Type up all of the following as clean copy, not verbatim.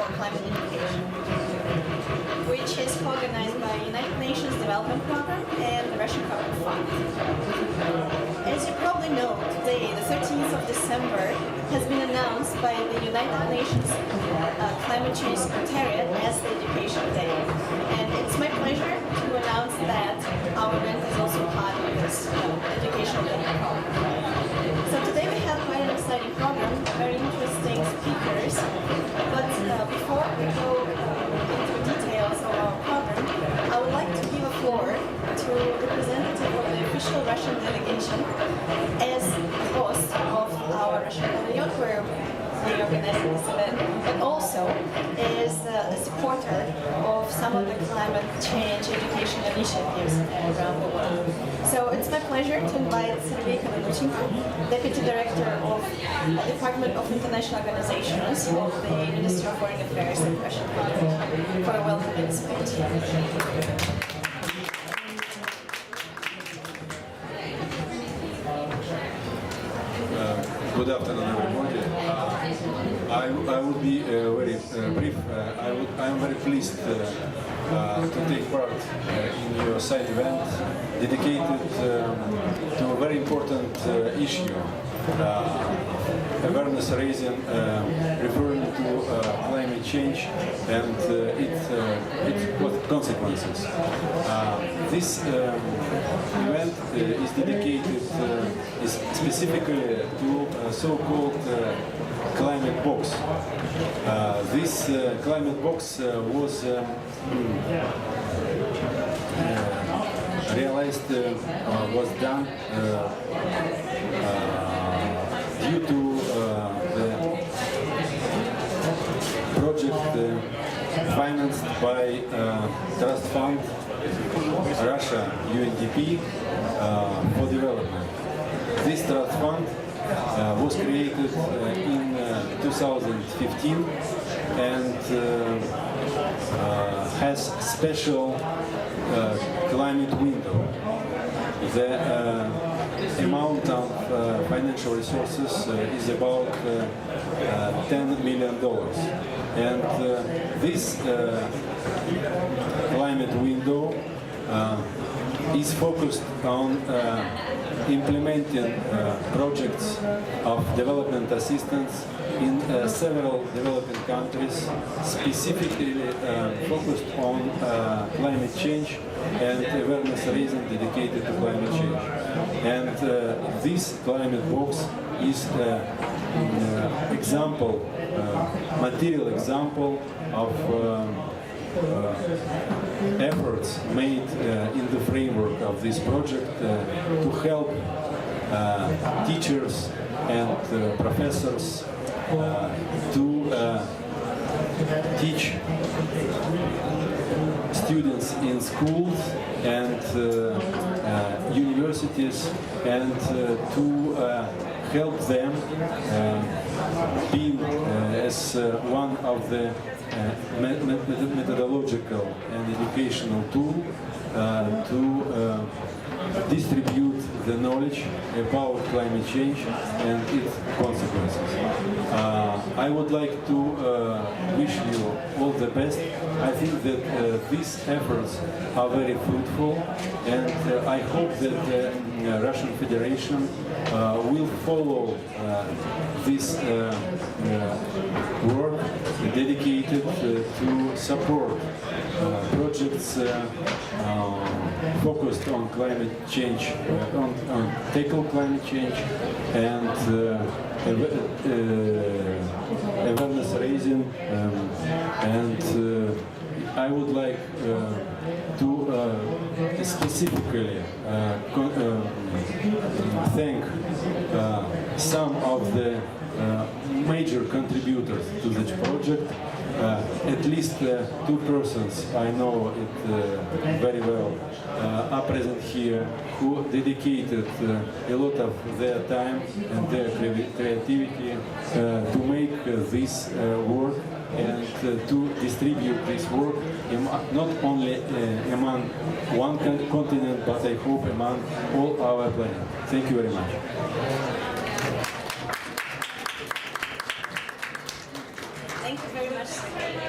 for Climate Education, which is organized by United Nations Development Program and the Russian Carbon Fund. As you probably know, today, the 13th of December, has been announced by the United Nations Climate Change Secretariat as the Education Day. And it's my pleasure to announce that our event is also part of this Education Day program. So today we have quite an exciting program, very interesting speakers. But before we go into details of our program, I would like to give a floor to the representative of the official Russian delegation as host of our Russian pavilion where we organize this event, and also as a supporter of some of the climate change education initiatives around the world. So it's my pleasure to invite Sergei Kononuchenko, Deputy Director of the Department of International Organizations of the Ministry of Foreign Affairs and Russian Parliament, for a welcoming speech. Good afternoon, everybody. I will be very brief. I am very pleased to take part in your side event dedicated to a very important issue, awareness raising, referring to climate change and its consequences. This event is dedicated is specifically to so-called climate box. This climate box was realized, was done due to the project financed by Trust Fund Russia UNDP for development. This trust fund was created in 2015 and has special climate window. The amount of financial resources is about $10 million. And this climate window is focused on implementing projects of development assistance in several developing countries, specifically focused on climate change and awareness raising dedicated to climate change. And this climate box is example, material example of efforts made in the framework of this project to help teachers and professors to teach students in schools and universities and to help them being as one of the methodological and educational tool to distribute the knowledge about climate change and its consequences. I would like to wish you all the best. I think that these efforts are very fruitful, and I hope that the Russian Federation will follow this work dedicated to support projects focused on climate change, on tackle climate change and awareness raising, and I would like to specifically thank some of the major contributors to this project. At least two persons, I know it very well, are present here, who dedicated a lot of their time and their creativity to make this work and to distribute this work not only among one continent, but I hope among all our planet. Thank you very much. Thank you very much, Sergei.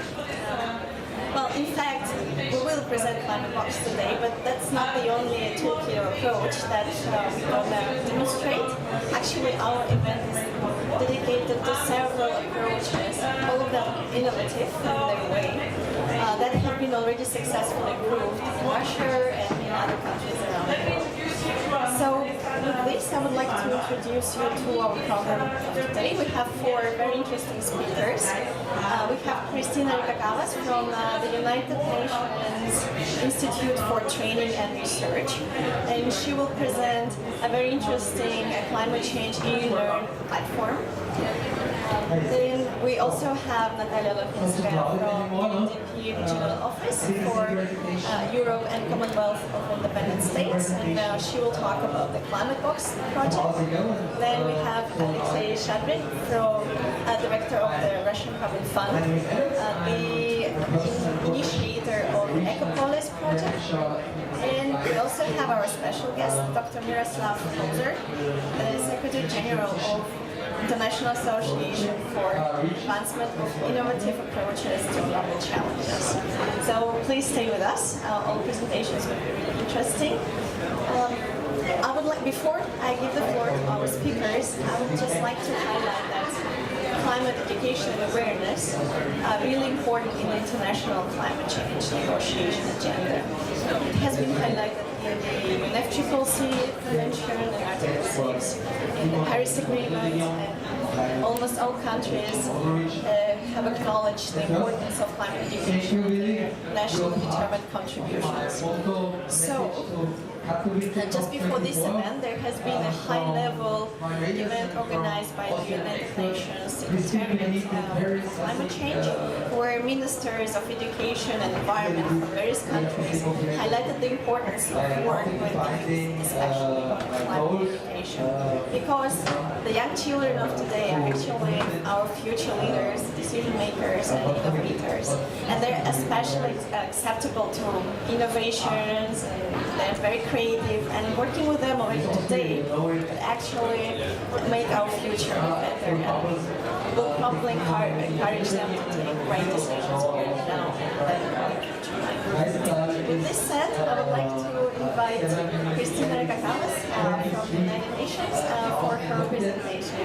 Well, in fact, we will present climate box today, but that's not the only two-pillar approach that we're going to demonstrate. Actually, our event is dedicated to several approaches, all of them innovative in their way, that have been already successfully proved in Russia and in other countries around the world. So with this, I would like to introduce you to our program of today. We have four very interesting speakers. We have Christina Rikakavas from the United Nations Institute for Training and Research, and she will present a very interesting climate change e-learn platform. Then we also have Natalia Lopinskaya from UNDP Regional Office for Europe and Commonwealth of Independent States, and she will talk about the Climate Box project. Then we have Alexei Shadrin, from Director of the Russian Carbon Fund, the initiator of the Ecopolis project. And we also have our special guest, Dr. Miroslav Kozer, the Secretary General of International Association for Advancement of Innovative Approaches to Global Challenges. So please stay with us. All presentations will be really interesting. I would like, before I give the floor to our speakers, I would just like to highlight that climate education and awareness are really important in the international climate change negotiation agenda. It has been highlighted in the UNFCCC Convention and Article 6, in the Paris Agreement, and almost all countries have acknowledged the importance of climate education in their nationally determined contributions. So, just before this event, there has been a high-level event organized by the United Nations Secretariat for Climate Change, where ministers of education and environment from various countries highlighted the importance of work with youth, especially on climate education, because the young children of today are actually our future leaders, decision makers, and innovators, and they're especially acceptable to innovations, and they're very creative, and working with them already today would actually make our future better, and will probably encourage them to take right decisions here and now and in the future. With this said, I would like to invite Christina Rikakavas from the United Nations for her presentation.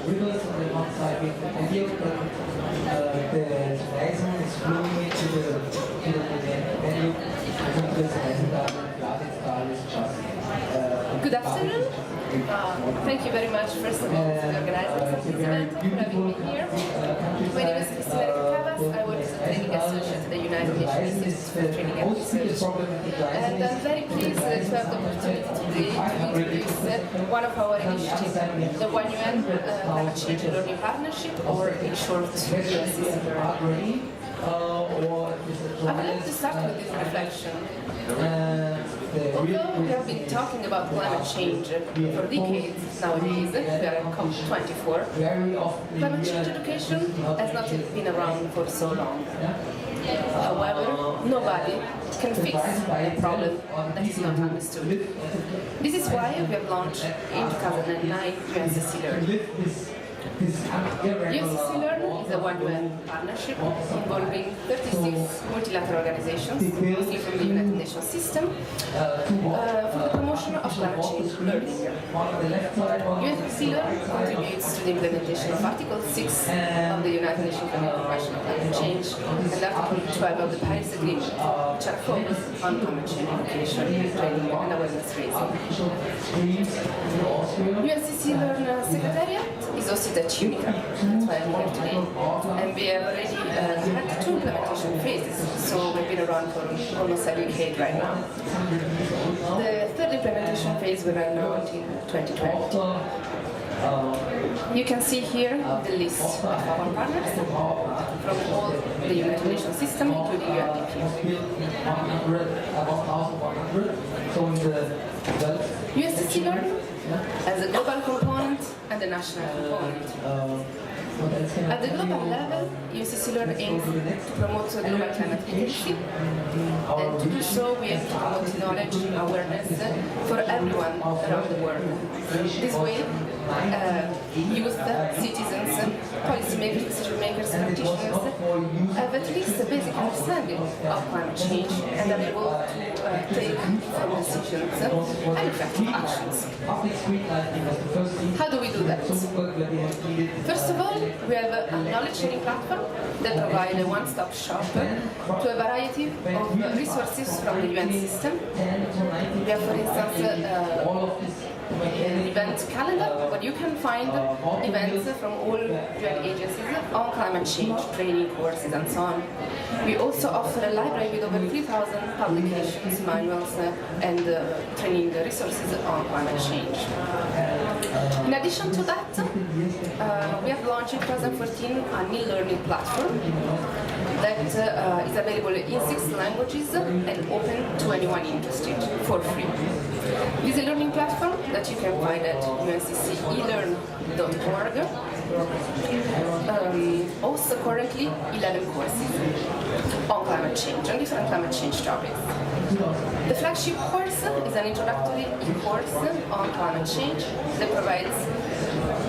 Rivers on the one side with the idea that the horizon is flowing into the venue. Good afternoon. Thank you very much, first of all, to the organizers of this event for having me here. My name is Christina Rikakavas. I work as a training associate at the United Nations Institute for Training and Research. And I'm very pleased to have the opportunity today to introduce one of our initiatives, the One UN Climate Change and Learning Partnership, or in short, UNCCLearn. I would like to start with this reflection. Although we have been talking about climate change for decades nowadays, we are at COP24, climate change education has not been around for so long. However, nobody can fix a problem that is not understood. This is why we have launched in 2009 UNCCLearn. UNCCLearn is a one-UN partnership involving 36 multilateral organizations, mostly from the United Nations system, for the promotion of climate change learning. UNCCLearn contributes to the implementation of Article 6 of the United Nations Convention on Climate Change and Article 12 of the Paris Agreement, which are focused on climate change education, training, and awareness raising. UNCCLearn Secretariat is hosted at UNICA, that's why I'm here today, and we have already had 2 implementation phases, so we've been around for almost a decade right now. The 3rd implementation phase will run now until 2020. You can see here the list of our partners from all the United Nations system, including UNDP. UNCCLearn has a global component and a national component. At the global level, UCC Learn aims to promote global climate literacy, and to do so we have to promote knowledge and awareness for everyone around the world. This way, youth, citizens, policymakers, decision makers, practitioners have at least a basic understanding of climate change and are able to take informed decisions and effective actions. How do we do that? First of all, we have a knowledge sharing platform that provides a one-stop shop to a variety of resources from the UN system. We have, for instance, an event calendar where you can find events from all UN agencies on climate change, training courses and so on. We also offer a library with over 3,000 publications, manuals and training resources on climate change. In addition to that, we have launched in 2014 a new learning platform that is available in 6 languages and open to anyone interested for free. This is a learning platform that you can find at uncelearn.org. Also currently 11 courses on climate change, on different climate change topics. The flagship course is an introductory course on climate change that provides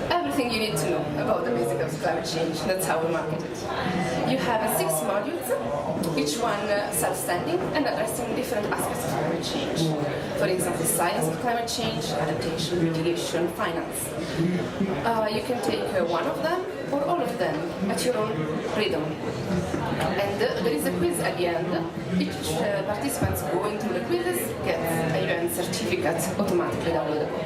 everything you need to know about the basics of climate change. That's how we market it. You have 6 modules, each one self-standing and addressing different aspects of climate change. For example, science of climate change, adaptation, mitigation, finance. You can take one of them or all of them at your own rhythm. And there is a quiz at the end. Each participants going through the quizzes gets a UN certificate automatically downloadable.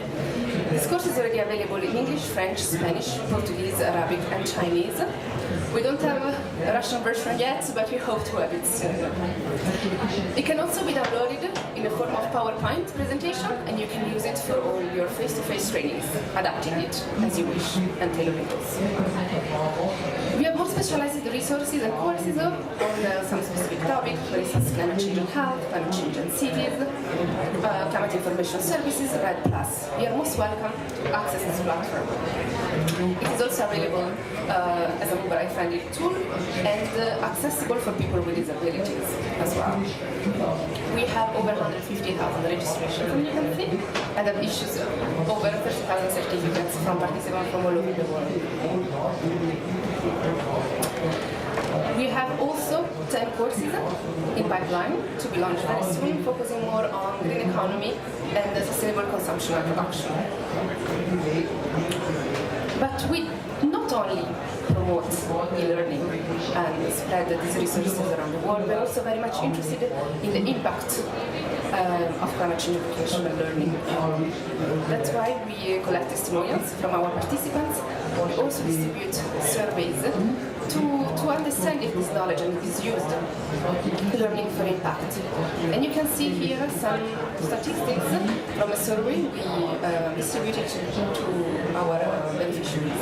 This course is already available in English, French, Spanish, Portuguese, Arabic and Chinese. We don't have a Russian version yet, but we hope to have it soon. It can also be downloaded in the form of PowerPoint presentation, and you can use it for all your face-to-face trainings, adapting it as you wish and tailoring it. We have more specialized resources and courses on some specific topics, for instance, climate change and health, climate change and cities, climate information services, RED+. You are most welcome to access this platform. It is also available as a mobile-friendly tool and accessible for people with disabilities as well. We have over 150,000 registrations from UNDP and have issued over 30,000 certificates from participants from all over the world. We have also 10 courses in pipeline to be launched very soon, focusing more on green economy and sustainable consumption and production. But we not only promote e-learning and spread these resources around the world, we're also very much interested in the impact of climate change education and learning. That's why we collect testimonials from our participants. We also distribute surveys to understand if this knowledge is used learning for impact. And you can see here some statistics from a survey we distributed to our beneficiaries.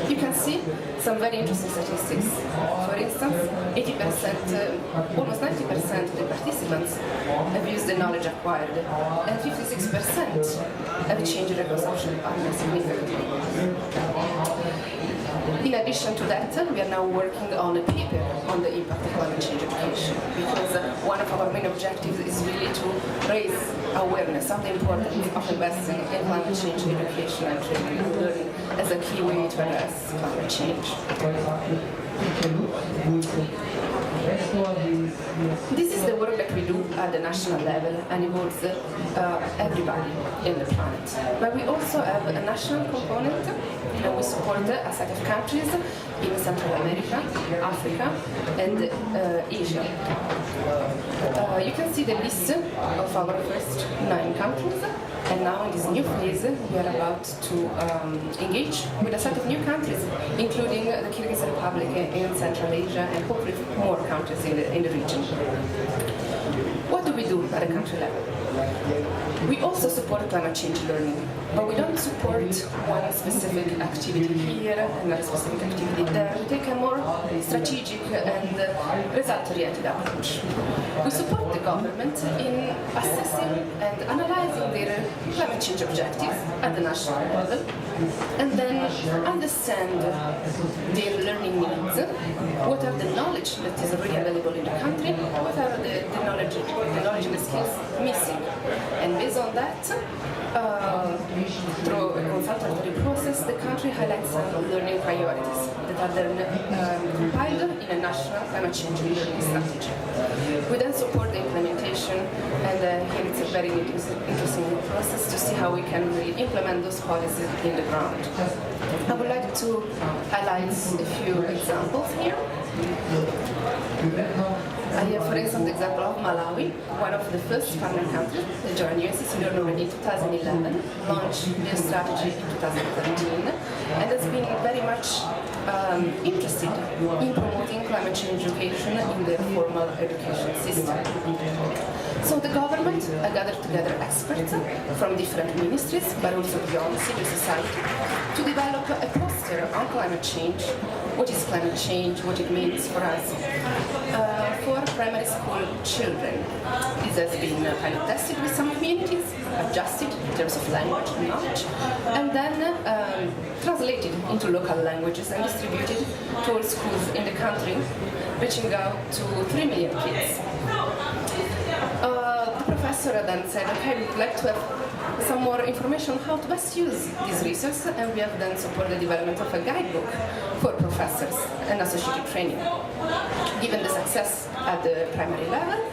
You can see some very interesting statistics. For instance, 80%, almost 90% of the participants have used the knowledge acquired, and 56% have changed their consumption pattern significantly. In addition to that, we are now working on a paper on the impact of climate change education, because one of our main objectives is really to raise awareness of the importance of investing in climate change education and training and learning as a key way to address climate change. This is the work that we do at the national level and involves everybody in the planet. But we also have a national component, and we support a set of countries in Central America, Africa, and Asia. You can see the list of our first 9 countries, and now in this new phase we are about to engage with a set of new countries, including the Kyrgyz Republic in Central Asia and hopefully more countries in the region. What do we do at a country level? We also support climate change learning, but we don't support one specific activity here and a specific activity there. We take a more strategic and result-oriented approach. We support the government in assessing and analyzing their climate change objectives at the national level, and then understand their learning needs, what are the knowledge that is already available in the country, what are the knowledge and the skills missing. And based on that, through a consultative process, the country highlights some learning priorities that are then compiled in a national climate change learning strategy. We then support the implementation, and here it's a very interesting process to see how we can really implement those policies in the ground. I would like to highlight a few examples here. I have, for instance, the example of Malawi, one of the first partner countries that joined UNDP in 2011, launched their strategy in 2013, and has been very much interested in promoting climate change education in the formal education system. So the government gathered together experts from different ministries, but also beyond civil society, to develop a poster on climate change, what is climate change, what it means for us, for primary school children. This has been pilot tested with some communities, adjusted in terms of language and knowledge, and then translated into local languages and distributed to all schools in the country, reaching out to 3 million kids. The professor then said, okay, we'd like to have some more information on how to best use this resource, and we have then supported the development of a guidebook for professors and associated training. Given the success at the primary level,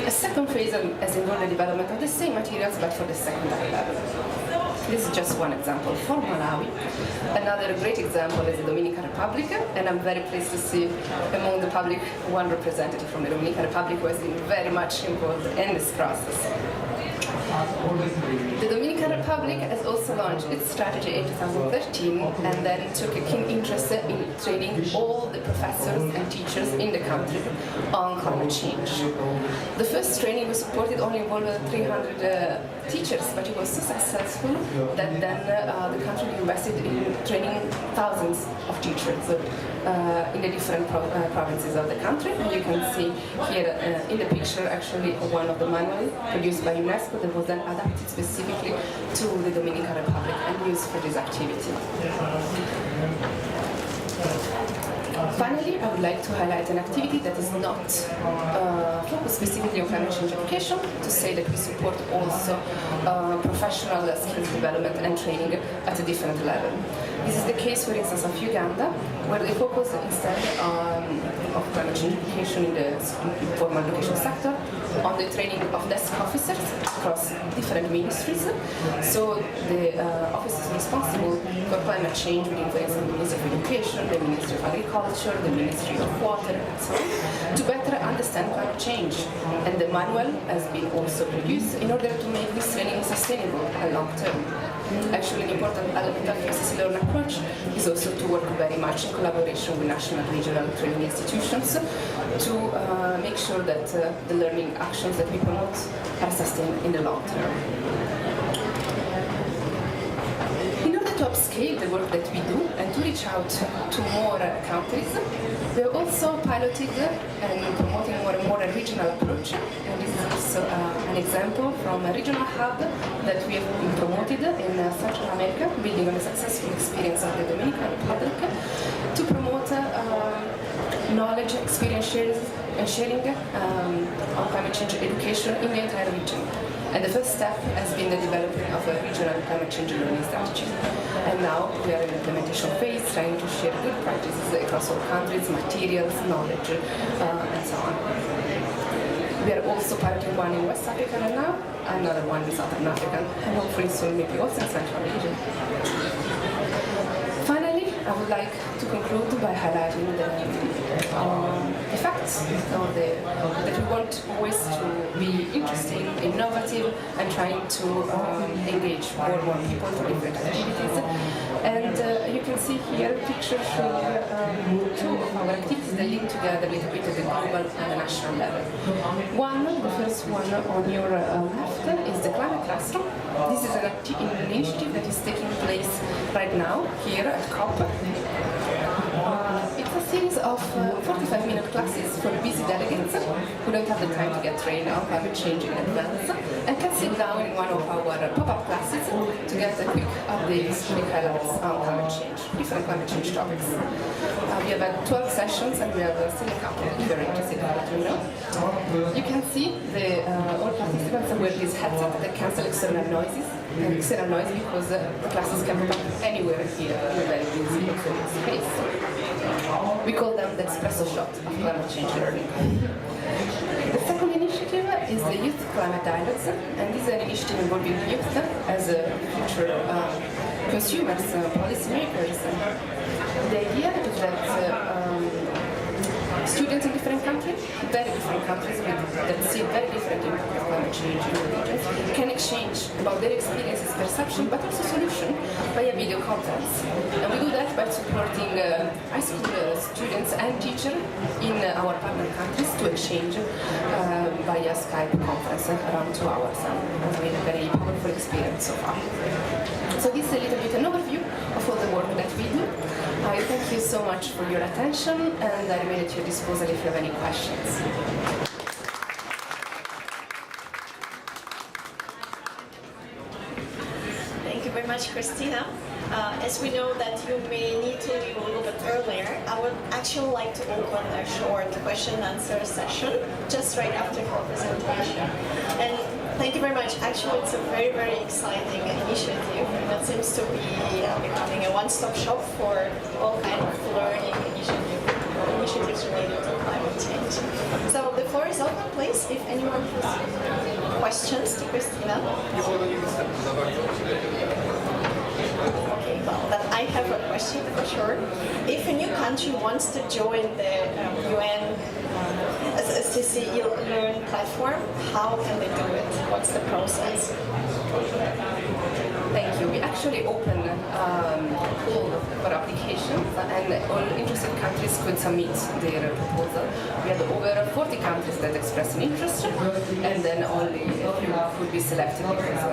a second phase has involved the development of the same materials but for the secondary level. This is just one example for Malawi. Another great example is the Dominican Republic, and I'm very pleased to see among the public one representative from the Dominican Republic who has been very much involved in this process. The Dominican Republic has also launched its strategy in 2013 and then took a keen interest in training all the professors and teachers in the country on climate change. The first training we supported only involved 300 teachers, but it was so successful that then the country invested in training thousands of teachers in the different provinces of the country. And you can see here in the picture actually one of the manuals produced by Unesco that was then adapted specifically to the Dominican Republic and used for this activity. Finally, I would like to highlight an activity that is not focused specifically on climate change education, to say that we support also professional skills development and training at a different level. This is the case, for instance, of Uganda, where they focus instead of climate change education in the formal education sector on the training of desk officers across different ministries. So the officers responsible for climate change within, for instance, the Ministry of Education, the Ministry of Agriculture, the Ministry of Water, and so on, to better understand climate change. And the manual has been also produced in order to make this training sustainable and long-term. Actually, an important element of the UCC Learn approach is also to work very much in collaboration with national and regional training institutions to make sure that the learning actions that we promote are sustained in the long term. In order to upscale the work that we do and to reach out to more countries, we are also piloted and promoting more and more a regional approach. And this is also an example from a regional hub that we have promoted in Central America, building on the successful experience of the Dominican Republic, to promote knowledge, experience sharing on climate change education in the entire region. And the first step has been the development of a regional climate change learning strategy. And now we are in the implementation phase, trying to share good practices across all countries, materials, knowledge, and so on. We are also piloting one in West Africa and now another one in Southern Africa, and hopefully soon maybe also in Central Asia. Finally, I would like to conclude by highlighting the facts that we want always to be interesting, innovative, and trying to engage more and more people for different activities. And you can see here a picture showing two of our activities that link together a little bit at the global and the national level. One, the first one on your left, is the Climate Classroom. This is an initiative that is taking place right now here at COP. It's a series of 45-minute classes for busy delegates who don't have the time to get trained on climate change in advance and can sit down in one of our pop-up classes to get a quick update, quick highlights on climate change, different climate change topics. We have had 12 sessions and we have still a couple if you're interested in let me know. You can see all participants wear these headsets that cancel external noises. And external noise because the classes can pop anywhere here in a very busy space. We call them the espresso shot of climate change learning. The second initiative is the Youth Climate Dialogues, and this is an initiative involving youth as future consumers, policymakers. The idea is that students in different countries, very different countries that see very different impact of climate change in the regions, can exchange about their experiences, perception, but also solution via video conference. And we do that by supporting high school students and teachers in our partner countries to exchange via Skype conference around 2 hours. It's been a very powerful experience so far. So this is a little bit an overview of all the work that we do. I thank you so much for your attention, and I remain at your disposal if you have any questions. Thank you very much, Christina. As we know that you may need to leave a little bit earlier, I would actually like to open a short question and answer session just right after her presentation. And thank you very much. Actually, it's a very, very exciting initiative that seems to be becoming a one-stop shop for all kinds of learning initiatives related to climate change. So the floor is open, please, if anyone has questions to Christina. Okay, well, then I have a question for sure. If a new country wants to join the UN SCC e-learn platform, how can they do it? What's the process? Thank you. We actually open call for applications, and all interested countries could submit their proposal. We had over 40 countries that expressed an interest, and then only a few could be selected because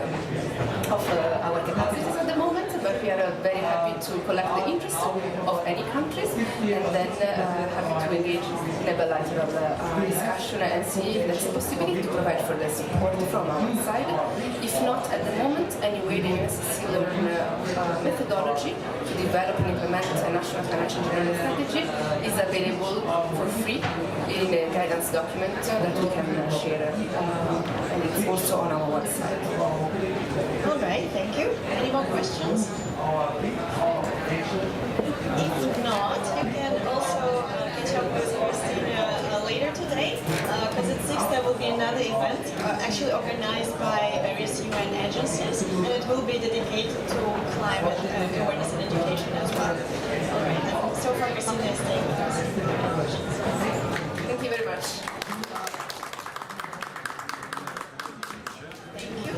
of our capacities at the moment. But we are very happy to collect the interest of any countries, and then happy to engage in a bilateral discussion and see if there's a possibility to provide further support from our side. If not at the moment, anyway, the UNSC learn methodology to develop and implement a national financial engineering strategy is available for free in a guidance document that we can share, and it's also on our website. All right, thank you. Any more questions? If not, you can also catch up with Christina later today, because at 6 there will be another event actually organized by various UN agencies, and it will be dedicated to climate awareness and education as well. All right, and so far Christina is staying with us. Thank you very much. Thank you.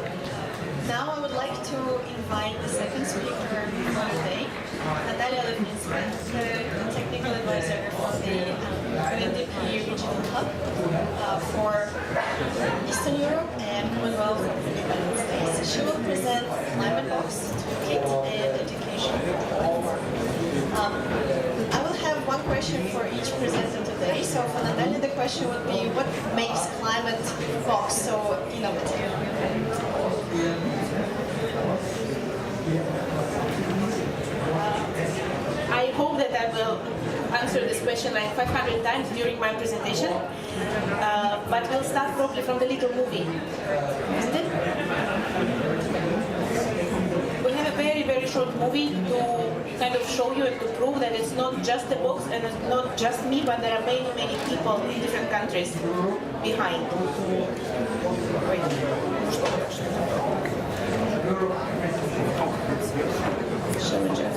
Now I would like to invite the second speaker for the day, Natalia, the technical advisor for the UNDP Regional Hub for Eastern Europe and Commonwealth of the United States. She will present Climate Box, Toolkit, and Education Platform. I will have one question for each presenter today. So for Natalia, the question would be, what makes Climate Box so innovative? I hope that I will answer this question like 500 times during my presentation, but we'll start probably from the little movie, isn't it? We have a very, very short movie to kind of show you and to prove that it's not just a box and it's not just me, but there are many, many people in different countries behind. Show me, Jeff.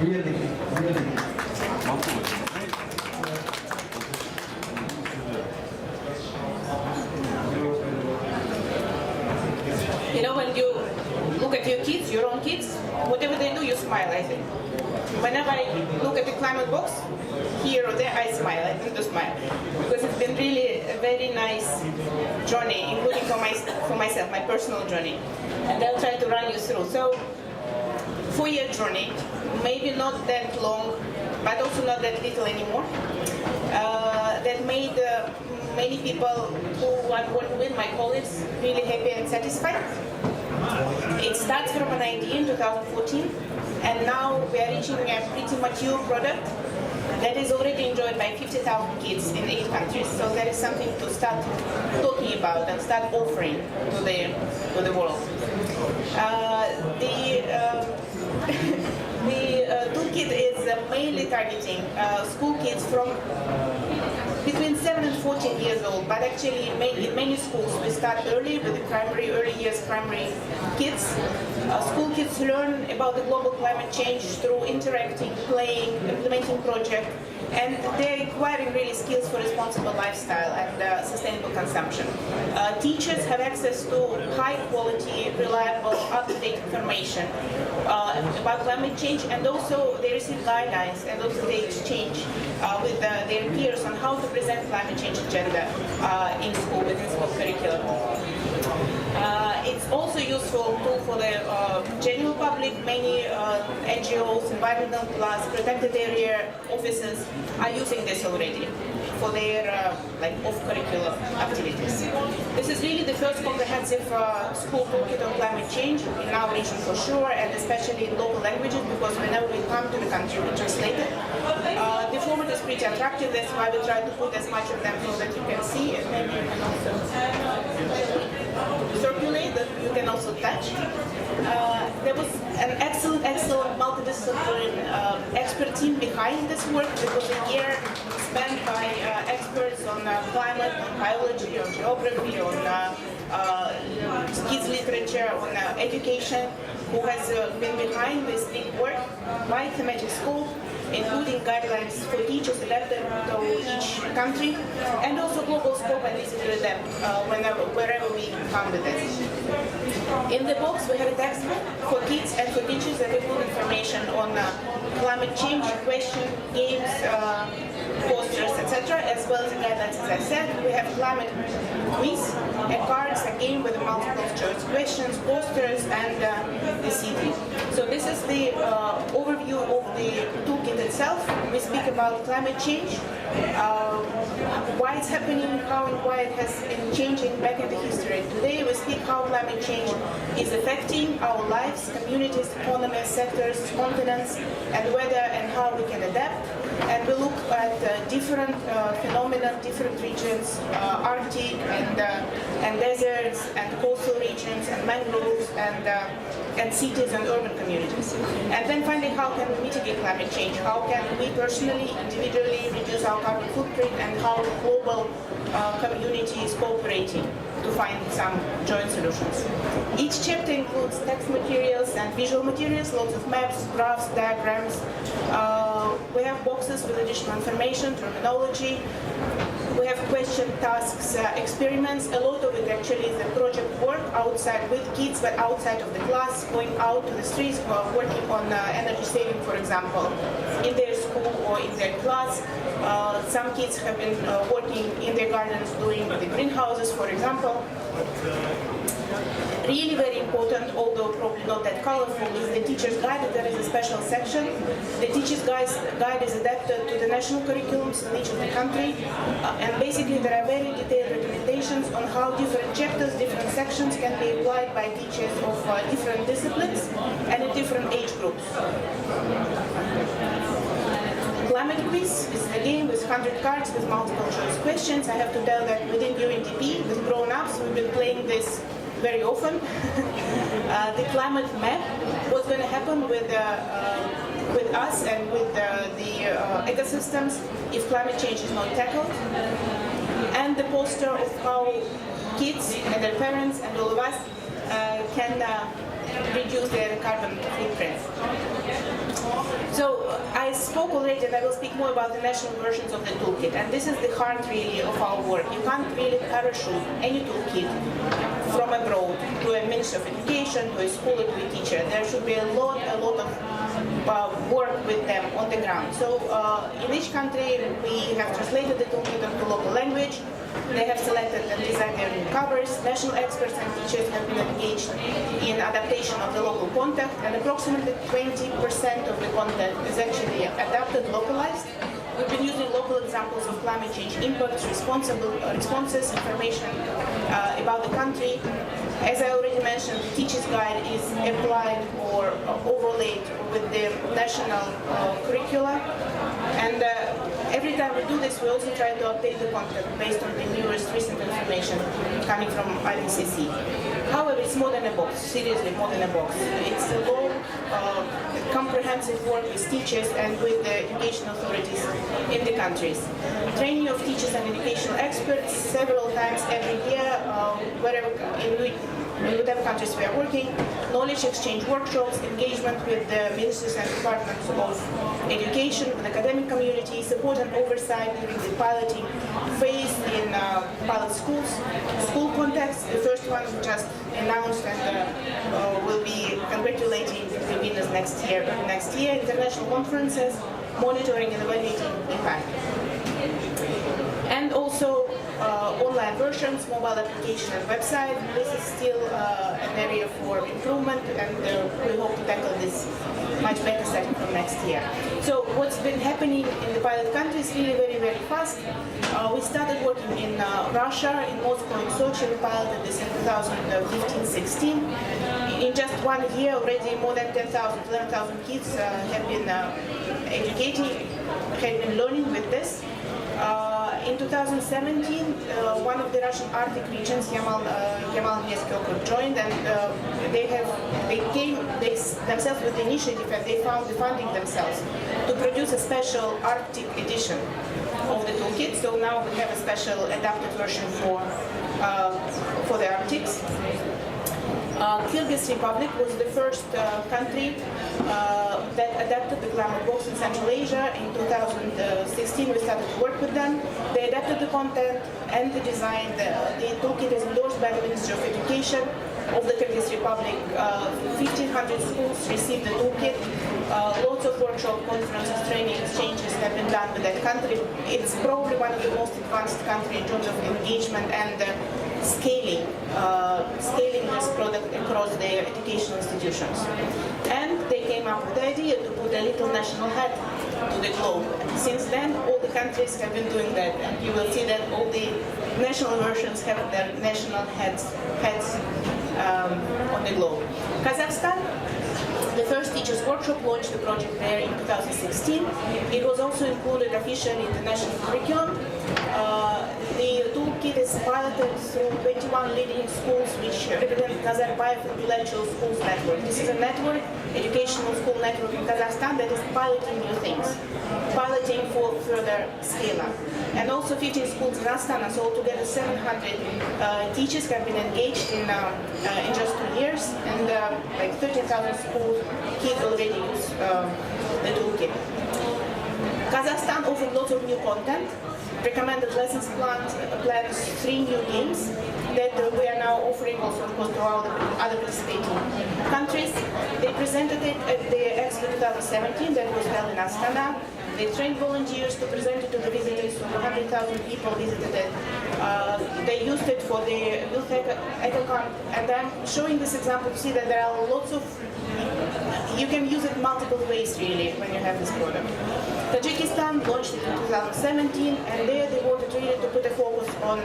really good. You know, when you look at your kids, your own kids, whatever they do, you smile, I think. Whenever I look at the climate box, here or there, I smile. I tend to smile. Because it's been really a very nice journey, including for myself, my personal journey. And I'll try to run you through. So, 4-year journey, maybe not that long, but also not that little anymore. That made many people who I'm working with, my colleagues, really happy and satisfied. It starts from an idea in 2014, and now we are reaching a pretty mature product that is already enjoyed by 50,000 kids in 8 countries. So that is something to start talking about and start offering to the world. The toolkit is mainly targeting school kids from between 7 and 14 years old, but actually in many schools we start early with the early years primary kids. School kids learn about the global climate change through interacting, playing, implementing projects, and they're acquiring really skills for responsible lifestyle and sustainable consumption. Teachers have access to high quality, reliable, up-to-date information about climate change, and also they receive guidelines and also they exchange with their peers on how to present climate change agenda in school, within school curriculum. It's also useful tool for the general public. Many NGOs, environmental class, protected area offices are using this already for their off-curricular activities. This is really the first comprehensive school toolkit on climate change in our region for sure, and especially in local languages, because whenever we come to the country we translate it. The format is pretty attractive, that's why we try to put as much of them so that you can see, and maybe you can also circulate, that you can also touch. There was an excellent multidisciplinary expert team behind this work. It was a year spent by experts on climate, on biology, on geography, on kids literature, on education, who has been behind this big work by thematic scope, including guidelines for teachers adapted to each country, and also global scope and easy to adapt wherever we come with this. In the box we have a textbook for kids and for teachers that include information on climate change, questions, games, posters, etc., as well as guidelines. As I said, we have climate quiz, a cards, a game with multiple choice questions, posters, and the CD. So this is the overview of the toolkit itself. We speak about climate change, why it's happening, how and why it has been changing back in the history. Today we speak how climate change is affecting our lives, communities, economies, sectors, continents, and whether and how we can adapt. And we look at different phenomena, different regions, Arctic and deserts and coastal regions and mangroves and cities and urban communities. And then finally, how can we mitigate climate change? How can we personally, individually reduce our carbon footprint, and how the global community is cooperating to find some joint solutions. Each chapter includes text materials and visual materials, lots of maps, graphs, diagrams. We have boxes with additional information, terminology. We have question, tasks, experiments. A lot of it actually is the project work outside with kids, but outside of the class, going out to the streets, working on energy saving, for example, in their school or in their class. Some kids have been working in their gardens doing the greenhouses, for example. Really very important, although probably not that colorful, is the teacher's guide. There is a special section. The teacher's guide is adapted to the national curriculums in each of the country, and basically there are very detailed recommendations on how different chapters, different sections can be applied by teachers of different disciplines and in different age groups. Climate quiz is a game with 100 cards with multiple choice questions. I have to tell that within UNDP, with grown-ups, we've been playing this very often. The climate map, what's going to happen with us and with the ecosystems if climate change is not tackled, and the poster of how kids and their parents and all of us reduce their carbon footprint. So I spoke already, and I will speak more about the national versions of the toolkit. And this is the heart really of our work. You can't really parachute any toolkit from abroad to a Ministry of Education, to a school, or to a teacher. There should be a lot of work with them on the ground. So in each country, we have translated the toolkit into local language. They have selected and designed their new covers. National experts and teachers have been engaged in adaptation of the local content, and approximately 20% of the content is actually adapted, localized. We've been using local examples of climate change impacts, responses, information about the country. As I already mentioned, the teacher's guide is applied or overlaid with the national curricula. And every time we do this, we also try to update the content based on the newest recent information coming from IPCC. However, it's more than a box, seriously more than a box. It's a long, comprehensive work with teachers and with the education authorities in the countries. Training of teachers and educational experts several times every year, wherever in whatever countries we are working, knowledge exchange workshops, engagement with the ministries and departments of education, with the academic community, support and oversight during the piloting phase in pilot schools, school context. The first one we just announced and will be congratulating the winners next year. International conferences, monitoring and evaluating impact. And also online versions, mobile application and website. This is still an area for improvement, and we hope to tackle this much better starting from next year. So what's been happening in the pilot countries really very fast. We started working in Russia, in Moscow, in Sochi. We piloted this in 2015-16. In just 1 year already more than 11,000 kids have been educated, have been learning with this. In 2017, one of the Russian Arctic regions, Yamal joined, and they came themselves with the initiative, and they found the funding themselves to produce a special Arctic edition of the toolkit. So now we have a special adapted version for the Arctics. Kyrgyz Republic was the first country that adapted the climate box in Central Asia. In 2016, we started to work with them. They adapted the content and the design. The toolkit is endorsed by the Ministry of Education of the Kyrgyz Republic. 1,500 schools received the toolkit. Lots of workshop, conferences, training, exchanges have been done with that country. It's probably one of the most advanced countries in terms of engagement and scaling this product across their educational institutions. And they came up with the idea to put a little national hat to the globe. Since then, all the countries have been doing that, and you will see that all the national versions have their national hats on the globe. Kazakhstan, the first teachers workshop launched the project there in 2016. It was also included officially in the national curriculum. The toolkit is piloted through 21 leading schools which represent Nazarbayev Intellectual Schools Network. This is a network, educational school network in Kazakhstan that is piloting new things, piloting for further scale-up. And also 15 schools in Astana, so altogether 700 teachers have been engaged in just 2 years, and like 13,000 school kids already use the toolkit. Kazakhstan offered lots of new content, recommended lessons plans 3 new games that we are now offering also, of course, to our other participating countries. They presented it at the Expo 2017 that was held in Astana. They trained volunteers to present it to the visitors, so 100,000 people visited it. They used it for the Youth EcoCamp, and I'm showing this example to see that there are lots of, you can use it multiple ways really when you have this product. Tajikistan launched it in 2017, and there they wanted really to put a focus on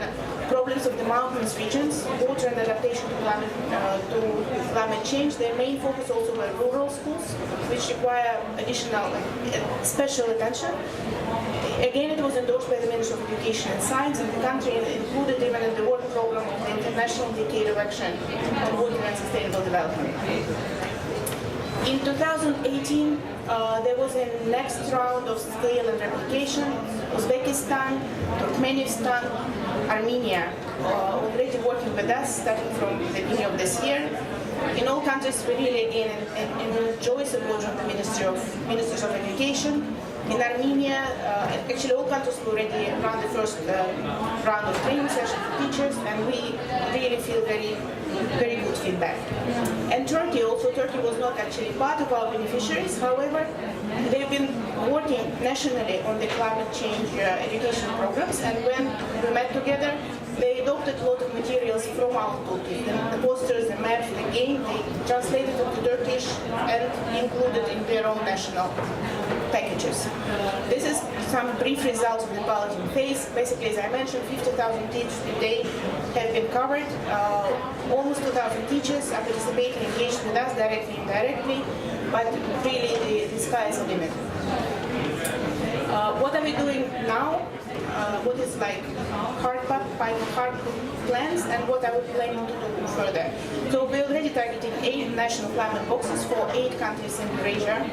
problems of the mountainous regions, water and adaptation to climate change. Their main focus also were rural schools, which require additional special attention. Again, it was endorsed by the Ministry of Education and Science in the country, and included even in the work program of the International Decade of Action on Water and Sustainable Development. In 2018, there was a next round of scale and replication. Uzbekistan, Turkmenistan, Armenia already working with us starting from the beginning of this year. in all countries we really enjoy support from the Ministers of Education. In Armenia, actually all countries already run the first round of training sessions for teachers, and we really feel very good feedback. And Turkey was not actually part of our beneficiaries. However, they've been working nationally on the climate change education programs, and when we met together, they adopted a lot of materials from our toolkit, the posters, the maps, the game. They translated it to Turkish and included in their own national packages. This is some brief results of the piloting phase. Basically, as I mentioned, 50,000 teachers today have been covered. Almost 2,000 teachers are participating, engaged with us directly and indirectly, but really the sky is the limit. What are we doing now? What is like hard plans, and what are we planning to do further? So we're already targeting 8 national climate boxes for 8 countries in Eurasia.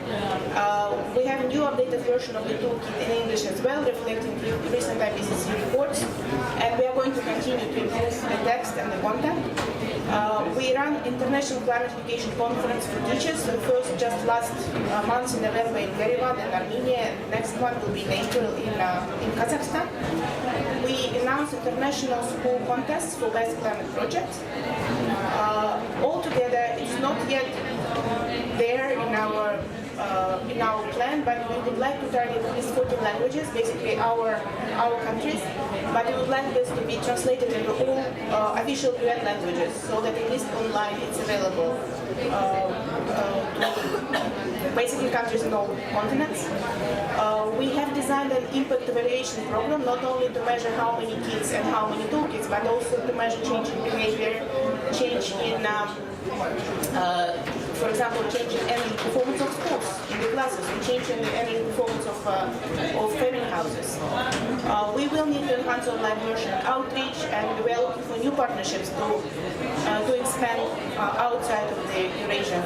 We have a new updated version of the toolkit in English as well, reflecting the recent IPCC reports, and we are going to continue to improve the text and the content. We ran International Climate Education Conference for teachers, the first just last month in November in Yerevan in Armenia, and next one will be in April in Kazakhstan. We announced international school contests for best climate projects. Altogether, it's not yet there in our plan, but we would like to target at least 14 languages, basically our countries, but we would like this to be translated into all official UN languages, so that at least online it's available to basically countries in all continents. We have designed an impact evaluation program, not only to measure how many kids and how many toolkits, but also to measure change in behavior, change in for example, change in energy performance of schools in the classes, change in the energy performance of family houses. We will need to enhance online version outreach, and we are looking for new partnerships to expand outside of the Eurasian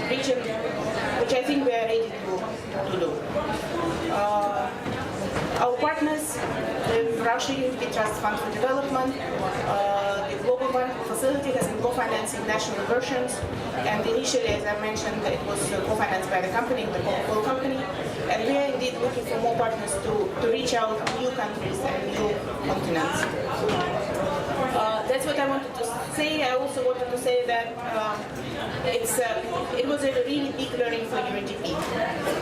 region, which I think we are ready to do. Our partners, the Russia UNDP Trust Fund for Development, the Global Bank Facility has been co-financing national versions, and initially, as I mentioned, it was co-financed by the company, the Coca-Cola company, and we are indeed looking for more partners to reach out to new countries and new continents. That's what I wanted to say. I also wanted to say that it was a really big learning for UNDP.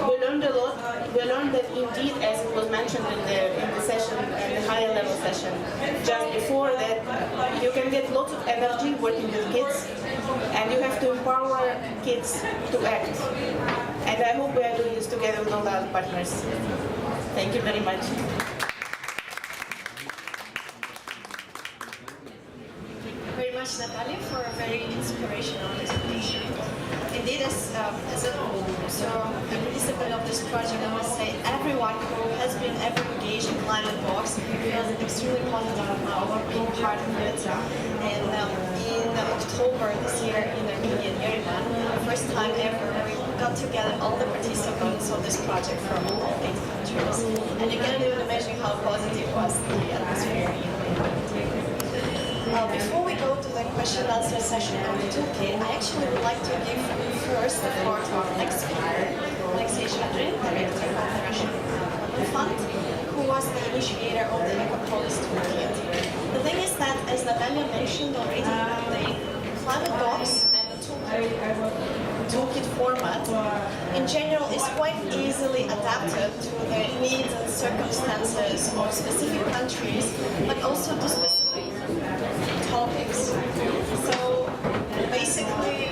We learned a lot. We learned that indeed, as it was mentioned in the session, in the higher level session just before, that you can get lots of energy working with kids, and you have to empower kids to act. And I hope we are doing this together with all our partners. Thank you very much. Very much, Natalia, for a very inspirational presentation. Indeed, as a participant of this project, I must say everyone who has been ever engaged in Climate Box feels extremely positive about being part of it. And in October this year in Armenia, in Yerevan, the first time ever, we got together all the participants of this project from all 8 countries. And you can even imagine how positive was the atmosphere in before we go to the question and answer session of the toolkit, I actually would like to give first the floor to our next speaker, Alexei Shadrin, director of the Russian Fund, who was the initiator of the Eco-Polis toolkit. The thing is that, as Natalia mentioned already, the climate box and the toolkit format in general is quite easily adapted to the needs and circumstances of specific countries, but also to specific topics. So basically,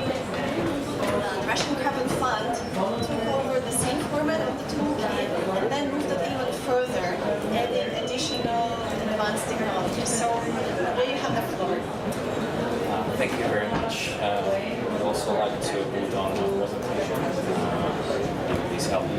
the Russian Carbon Fund took over the same format of the toolkit and then moved it even further, adding additional advanced technologies. So there you have the floor. Thank you very much. I'd also like to move on to the presentation. Please help me.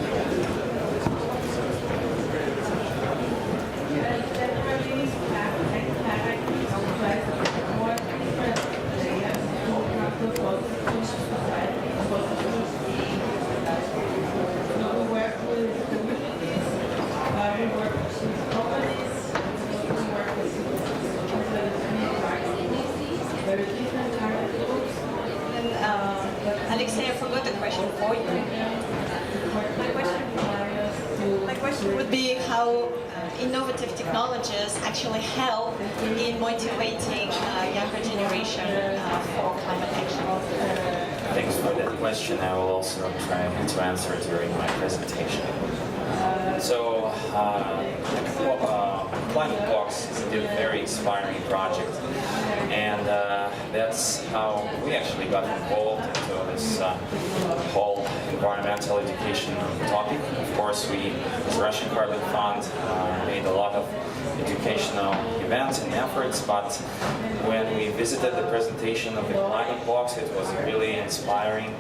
for you? My question would be how innovative technologies actually help in motivating younger generation for climate action. Thanks for that question. I will also try to answer during my presentation. So, Climate Box is indeed a very inspiring project, and that's how we actually got involved into this whole environmental education topic. Of course, we, as Russian Carbon Fund, made a lot of educational events and efforts, but when we visited the presentation of the Climate Box, it was really inspiring.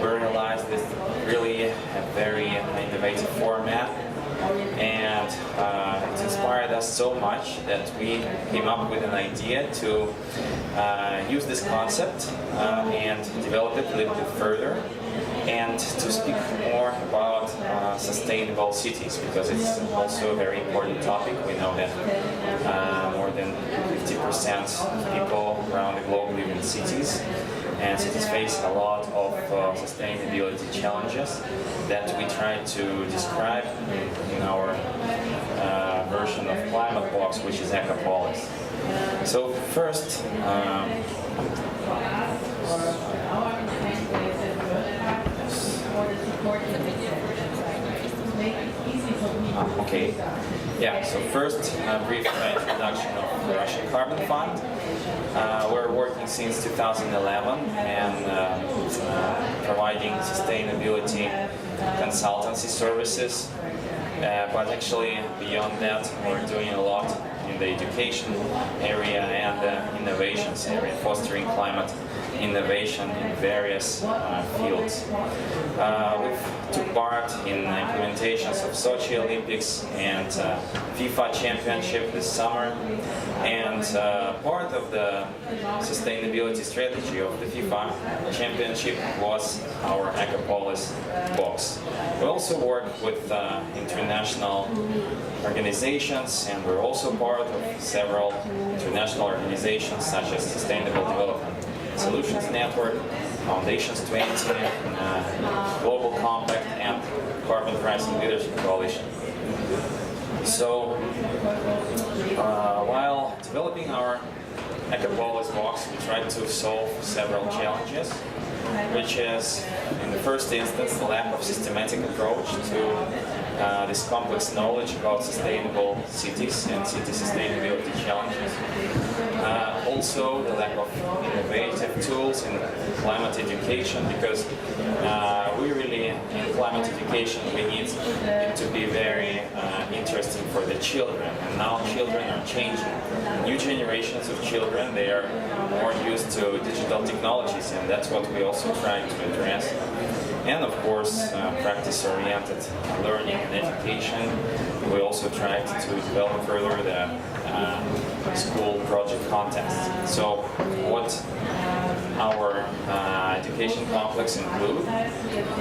We realized this really a very innovative format, and it inspired us so much that we came up with an idea to use this concept and develop it a little bit further, and to speak more about sustainable cities, because it's also a very important topic. We know that more than 50% of people around the globe live in cities, and cities face a lot of sustainability challenges that we try to describe in our version of Climate Box, which is Ecopolis. So first, okay. Yeah, so first, a brief introduction of the Russian Carbon Fund. We're working since 2011 and providing sustainability consultancy services. But actually, beyond that, we're doing a lot in the education area and the innovations area, fostering climate innovation in various fields. We've took part in implementations of Sochi Olympics and FIFA Championship this summer, and part of the sustainability strategy of the FIFA Championship was our Ecopolis box. We also work with international organizations, and we're also part of several international organizations such as Sustainable Development Solutions Network, Foundations 20, Global Compact, and Carbon Pricing Leadership Coalition. So, while developing our Ecopolis box, we tried to solve several challenges, which is, in the first instance, the lack of systematic approach to this complex knowledge about sustainable cities and city sustainability challenges. Also, the lack of innovative tools in climate education, because we really, in climate education, we need it to be very interesting for the children. And now children are changing. New generations of children, they are more used to digital technologies, and that's what we also try to address. And of course, practice-oriented learning and education. We also tried to develop further the school project contests. So what our education complex includes,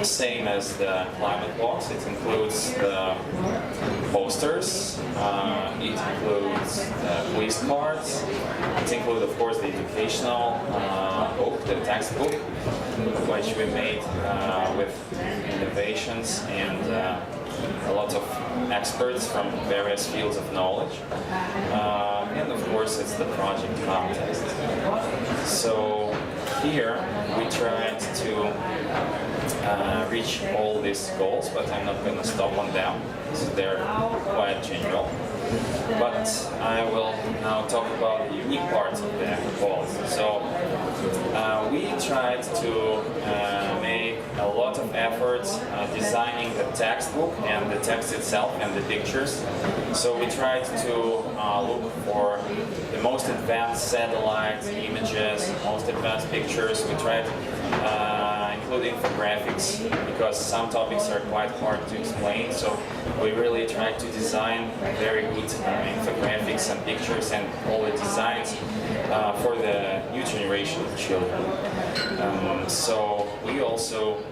same as the Climate Box, it includes the posters, it includes the quiz cards, it includes, of course, the educational book, the textbook, which we made with innovations and a lot of experts from various fields of knowledge. And of course, it's the project contest. So here we tried to reach all these goals, but I'm not going to stop on them, because they're quite general. But I will now talk about the unique parts of the Ecopolis. So we tried to make a lot of efforts designing the textbook and the text itself and the pictures. So we tried to look for the most advanced satellite images, most advanced pictures. We tried including infographics, because some topics are quite hard to explain. So we really tried to design very good infographics and pictures and all the designs for the new generation of children. So we also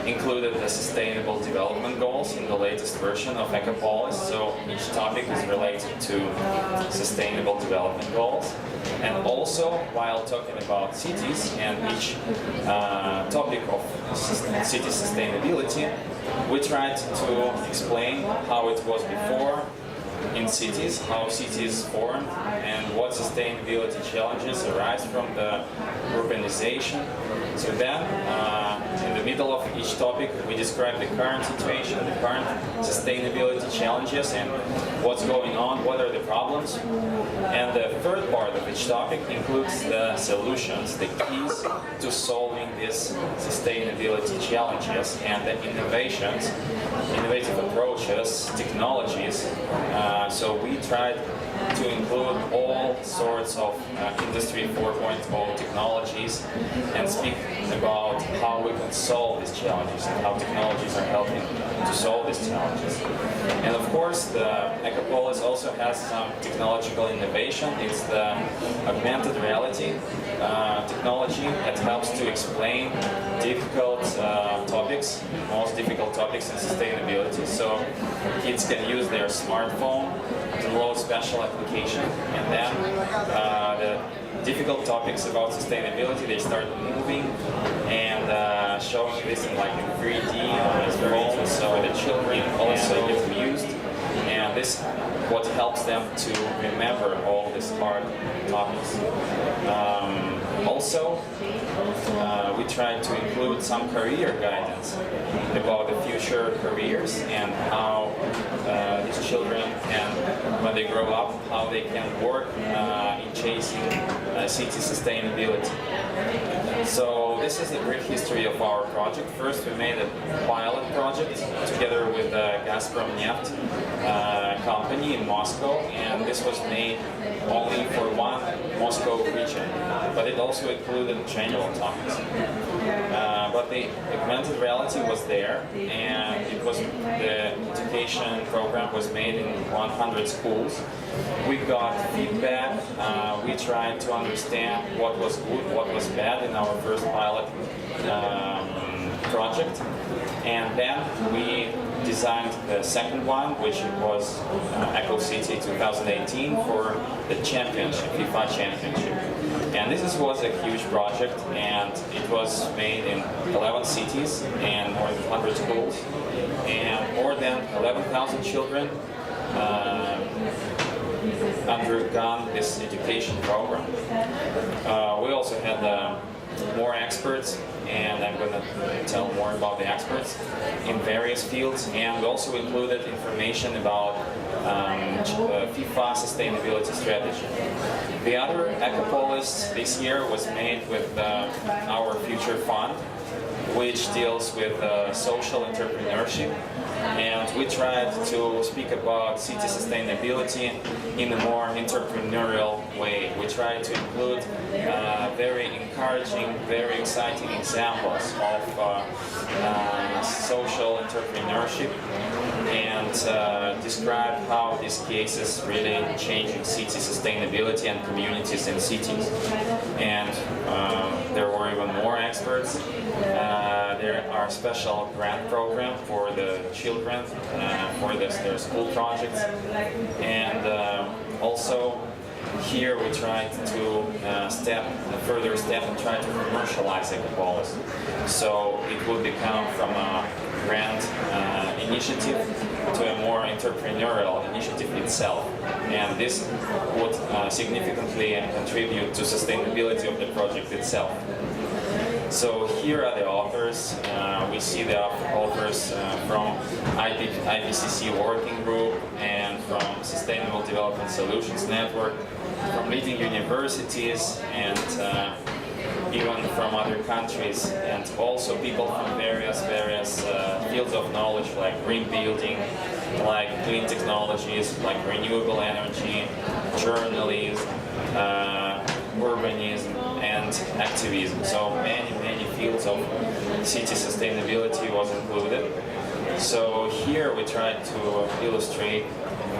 included the Sustainable Development Goals in the latest version of Ecopolis. So each topic is related to Sustainable Development Goals. And also, while talking about cities and each topic of city sustainability, we tried to explain how it was before in cities, how cities formed, and what sustainability challenges arise from the urbanization. So then, in the middle of each topic, we describe the current situation, the current sustainability challenges, and what's going on, what are the problems. And the third part of each topic includes the solutions, the keys to solving these sustainability challenges and the innovations, innovative approaches, technologies. So we tried to include all sorts of Industry 4.0 technologies and speak about how we can solve these challenges and how technologies are helping to solve these challenges. And of course, the Ecopolis also has some technological innovation. It's the augmented reality technology that helps to explain difficult topics, most difficult topics in sustainability. So kids can use their smartphone to load special application, and then the difficult topics about sustainability, they start moving and showing this in like in 3D on his phone, so the children also get amused, and this what helps them to remember all these hard topics. Also, we tried to include some career guidance about the future careers and how these children can, when they grow up, how they can work in chasing city sustainability. So this is the brief history of our project. First, we made a pilot project together with Gazprom Neft company in Moscow, and this was made only for one Moscow region, but it also included general topics. But the augmented reality was there, and it was the education program was made in 100 schools. We got feedback. We tried to understand what was good, what was bad in our first pilot project, and then we designed the second one, which was Eco City 2018 for the championship, FIFA championship. And this was a huge project, and it was made in 11 cities and more than 100 schools, and more than 11,000 children undergone this education program. We also had more experts, and I'm going to tell more about the experts in various fields, and we also included information about FIFA sustainability strategy. The other Ecopolis this year was made with our Future Fund, which deals with social entrepreneurship, and we tried to speak about city sustainability in a more entrepreneurial way. We tried to include very encouraging, very exciting examples of social entrepreneurship and describe how these cases really changing city sustainability and communities in cities. And there were even more experts. There are special grant programs for the children for their school projects, and also here we tried to further step and try to commercialize Ecopolis. So it would become from a grant initiative to a more entrepreneurial initiative itself, and this would significantly contribute to sustainability of the project itself. So here are the authors. We see the authors from IPCC Working Group and from Sustainable Development Solutions Network, from leading universities, and even from other countries, and also people from various fields of knowledge, like green building, like clean technologies, like renewable energy, journalism, urbanism, and activism. So many fields of city sustainability was included. So here we tried to illustrate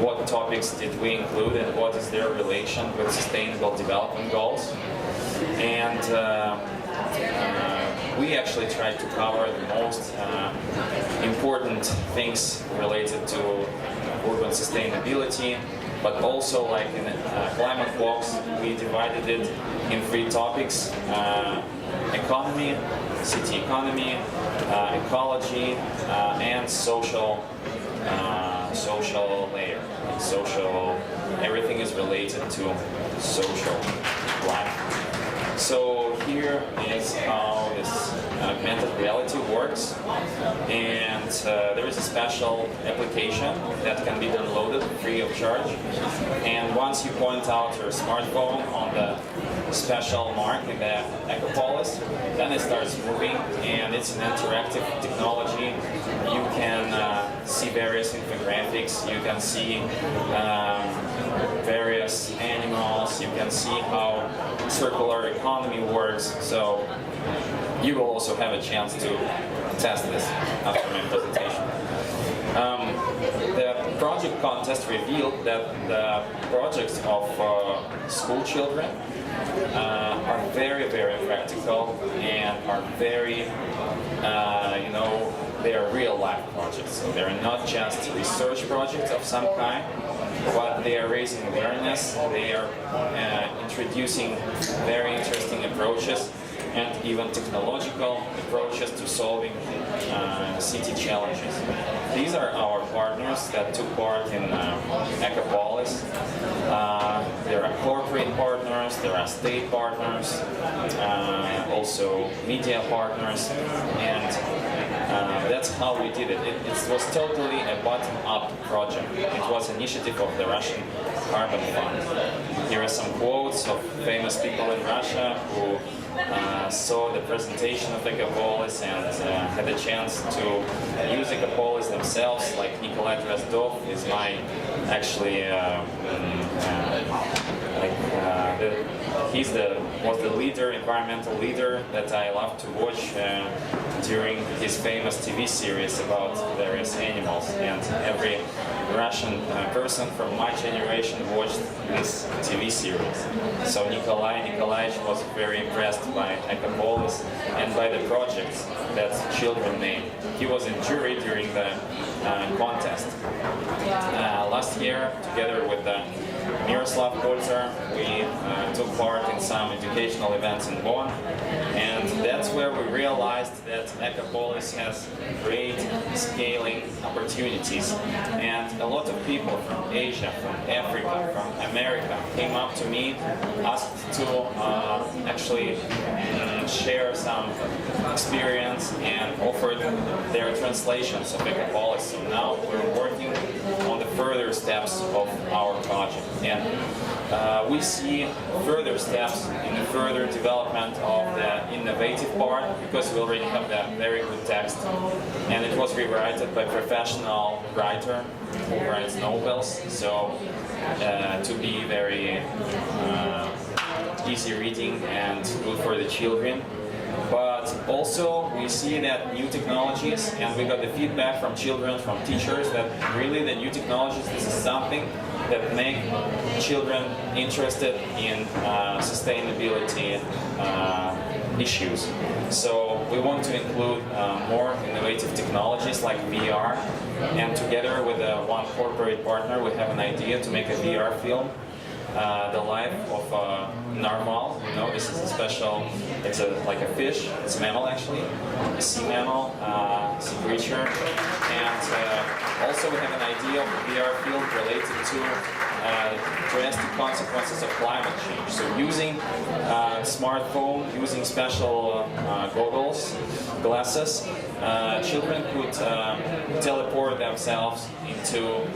what topics did we include and what is their relation with sustainable development goals. And we actually tried to cover the most important things related to urban sustainability, but also like in climate walks, we divided it in 3 topics: economy, city economy, ecology, and social layer. Everything is related to social life. So here is how this augmented reality works, and there is a special application that can be downloaded free of charge, and once you point out your smartphone on the special mark in the Ecopolis, then it starts moving, and it's an interactive technology. You can see various infographics, you can see various animals, you can see how circular economy works, so you will also have a chance to test this after my presentation. The project contest revealed that the projects of school children are very, very practical and are very, they are real-life projects. So they're not just research projects of some kind, but they are raising awareness, they are introducing very interesting approaches and even technological approaches to solving city challenges. These are our partners that took part in Ecopolis. There are corporate partners, there are state partners, also media partners, and that's how we did it. It was totally a bottom-up project. It was an initiative of the Russian Carbon Fund. Here are some quotes of famous people in Russia who saw the presentation of Ecopolis and had a chance to use Ecopolis themselves, like Nikolai Drozdov is my actually was the leader, environmental leader that I love to watch during his famous TV series about various animals, and every Russian person from my generation watched this TV series. So Nikolai Nikolaevich was very impressed by Ecopolis and by the projects that children made. He was in jury during the contest. Last year, together with Miroslav Polzer, we took part in some educational events in Bonn, and that's where we realized that Ecopolis has great scaling opportunities, and a lot of people from Asia, from Africa, from America came up to me, asked to actually share some experience and offered their translations of Ecopolis. So now we're working on the further steps of our project, and we see further steps in the further development of the innovative part, because we already have that very good text, and it was rewritten by a professional writer who writes novels, so to be very easy reading and good for the children. But also we see that new technologies, and we got the feedback from children, from teachers, that really the new technologies, this is something that make children interested in sustainability issues. So we want to include more innovative technologies like VR, and together with one corporate partner we have an idea to make a VR film. The life of narwhal, this is a special, it's like a fish, it's a mammal actually, a sea mammal, sea creature, and also we have an idea of a VR film related to drastic consequences of climate change. So using smartphone, using special glasses, children could teleport themselves into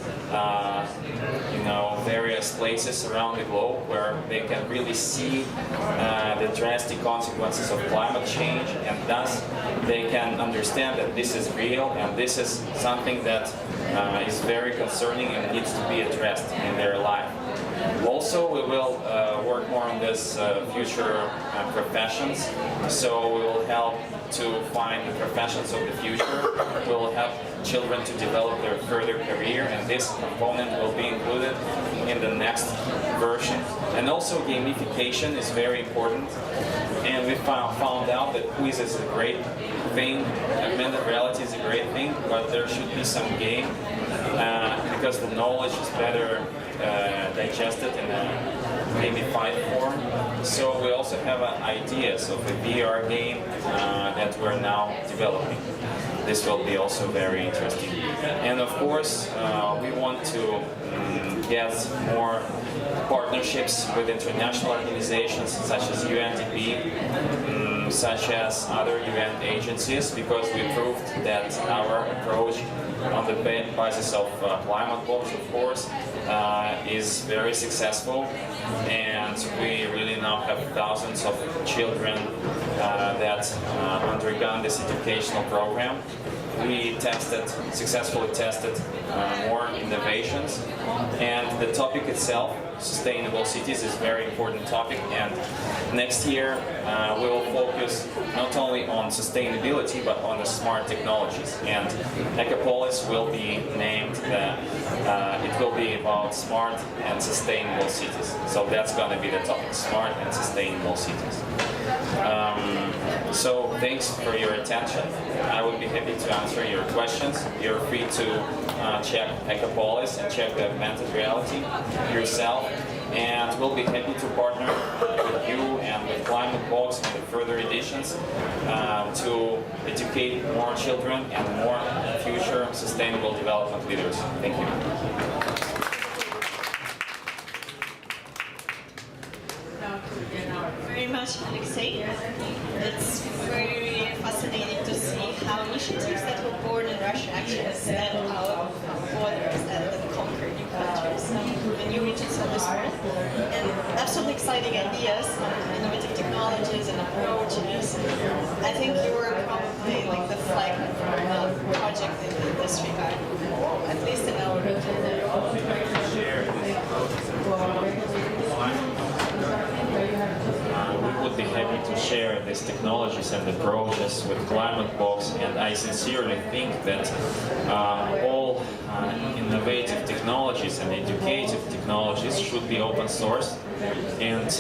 various places around the globe where they can really see the drastic consequences of climate change, and thus they can understand that this is real and this is something that is very concerning and needs to be addressed in their life. Also, we will work more on this future professions, so we will help to find the professions of the future. We will help children to develop their further career, and this component will be included in the next version. And also gamification is very important, and we found out that quiz is a great thing, augmented reality is a great thing, but there should be some game because the knowledge is better digested in a gamified form. So we also have ideas of a VR game that we're now developing. This will be also very interesting. And of course, we want to get more partnerships with international organizations such as UNDP, such as other UN agencies, because we proved that our approach on the basis of climate blocks, of course, is very successful, and we really now have thousands of children that undergone this educational program. We successfully tested more innovations, and the topic itself, sustainable cities, is a very important topic, and next year we will focus not only on sustainability but on the smart technologies, and Ecopolis will be named, it will be about smart and sustainable cities. So that's going to be the topic, smart and sustainable cities. So thanks for your attention. I would be happy to answer your questions. You're free to check Ecopolis and check the augmented reality yourself. And we'll be happy to partner with you and with Climate Box and the further editions to educate more children and more future sustainable development leaders. Thank you. Very much, Alexei. It's very fascinating to see how initiatives that were born in Russia actually stand out of borders and conquer new countries and new regions of this world. And absolutely exciting ideas on innovative technologies and approaches. I think you were probably like the flagman project in this regard, at least in our region. We would be happy to share these technologies and approaches with Climate Box, and I sincerely think that all innovative technologies and educative technologies should be open source, and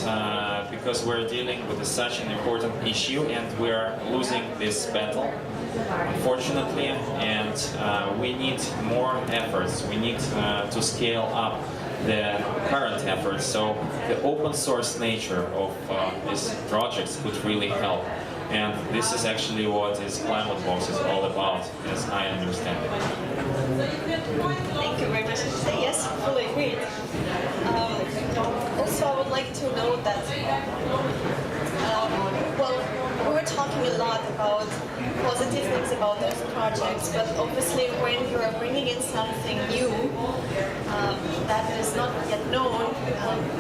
because we're dealing with such an important issue and we're losing this battle, unfortunately, and we need more efforts. We need to scale up the current efforts, so the open source nature of these projects could really help, and this is actually what Climate Box is all about, as I understand it. Thank you very much. Yes, fully agreed. Also, I would like to note that, we were talking a lot about positive things about those projects, but obviously when you are bringing in something new that is not yet known,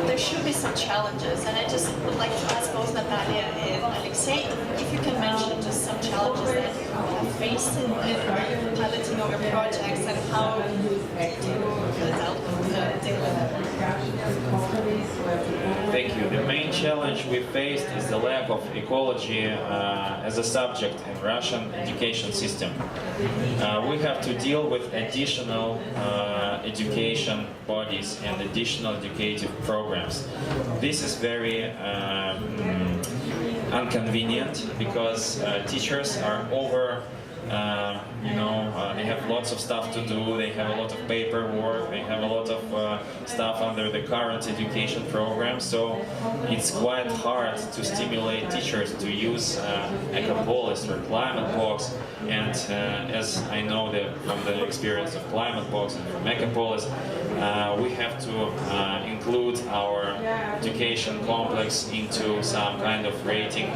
there should be some challenges. And I just would like to ask both Natalia and Alexei if you can mention just some challenges that you have faced in piloting your projects and how you deal with them. Thank you. The main challenge we faced is the lack of ecology as a subject in Russian education system. We have to deal with additional education bodies and additional educative programs. This is very inconvenient because teachers are they have lots of stuff to do, they have a lot of paperwork, they have a lot of stuff under the current education program, so it's quite hard to stimulate teachers to use Ecopolis or Climate Box, and as I know from the experience of Climate Box and from Ecopolis, we have to include our education complex into some kind of rating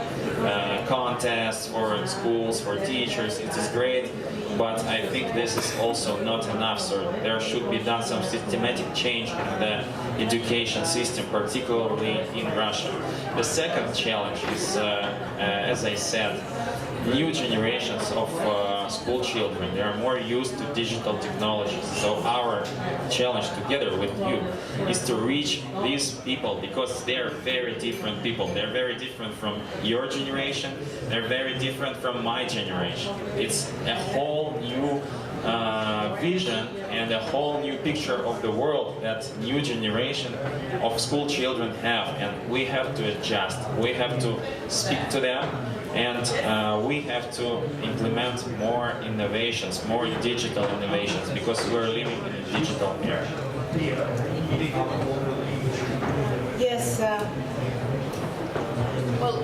contest for schools, for teachers. It is great, but I think this is also not enough, so there should be done some systematic change in the education system, particularly in Russia. The second challenge is, as I said, new generations of school children. They are more used to digital technologies. So our challenge together with you is to reach these people, because they are very different people. They're very different from your generation. They're very different from my generation. It's a whole new vision and a whole new picture of the world that new generation of school children have, and we have to adjust. We have to speak to them, and we have to implement more innovations, more digital innovations, because we're living in a digital era. Yes. Well,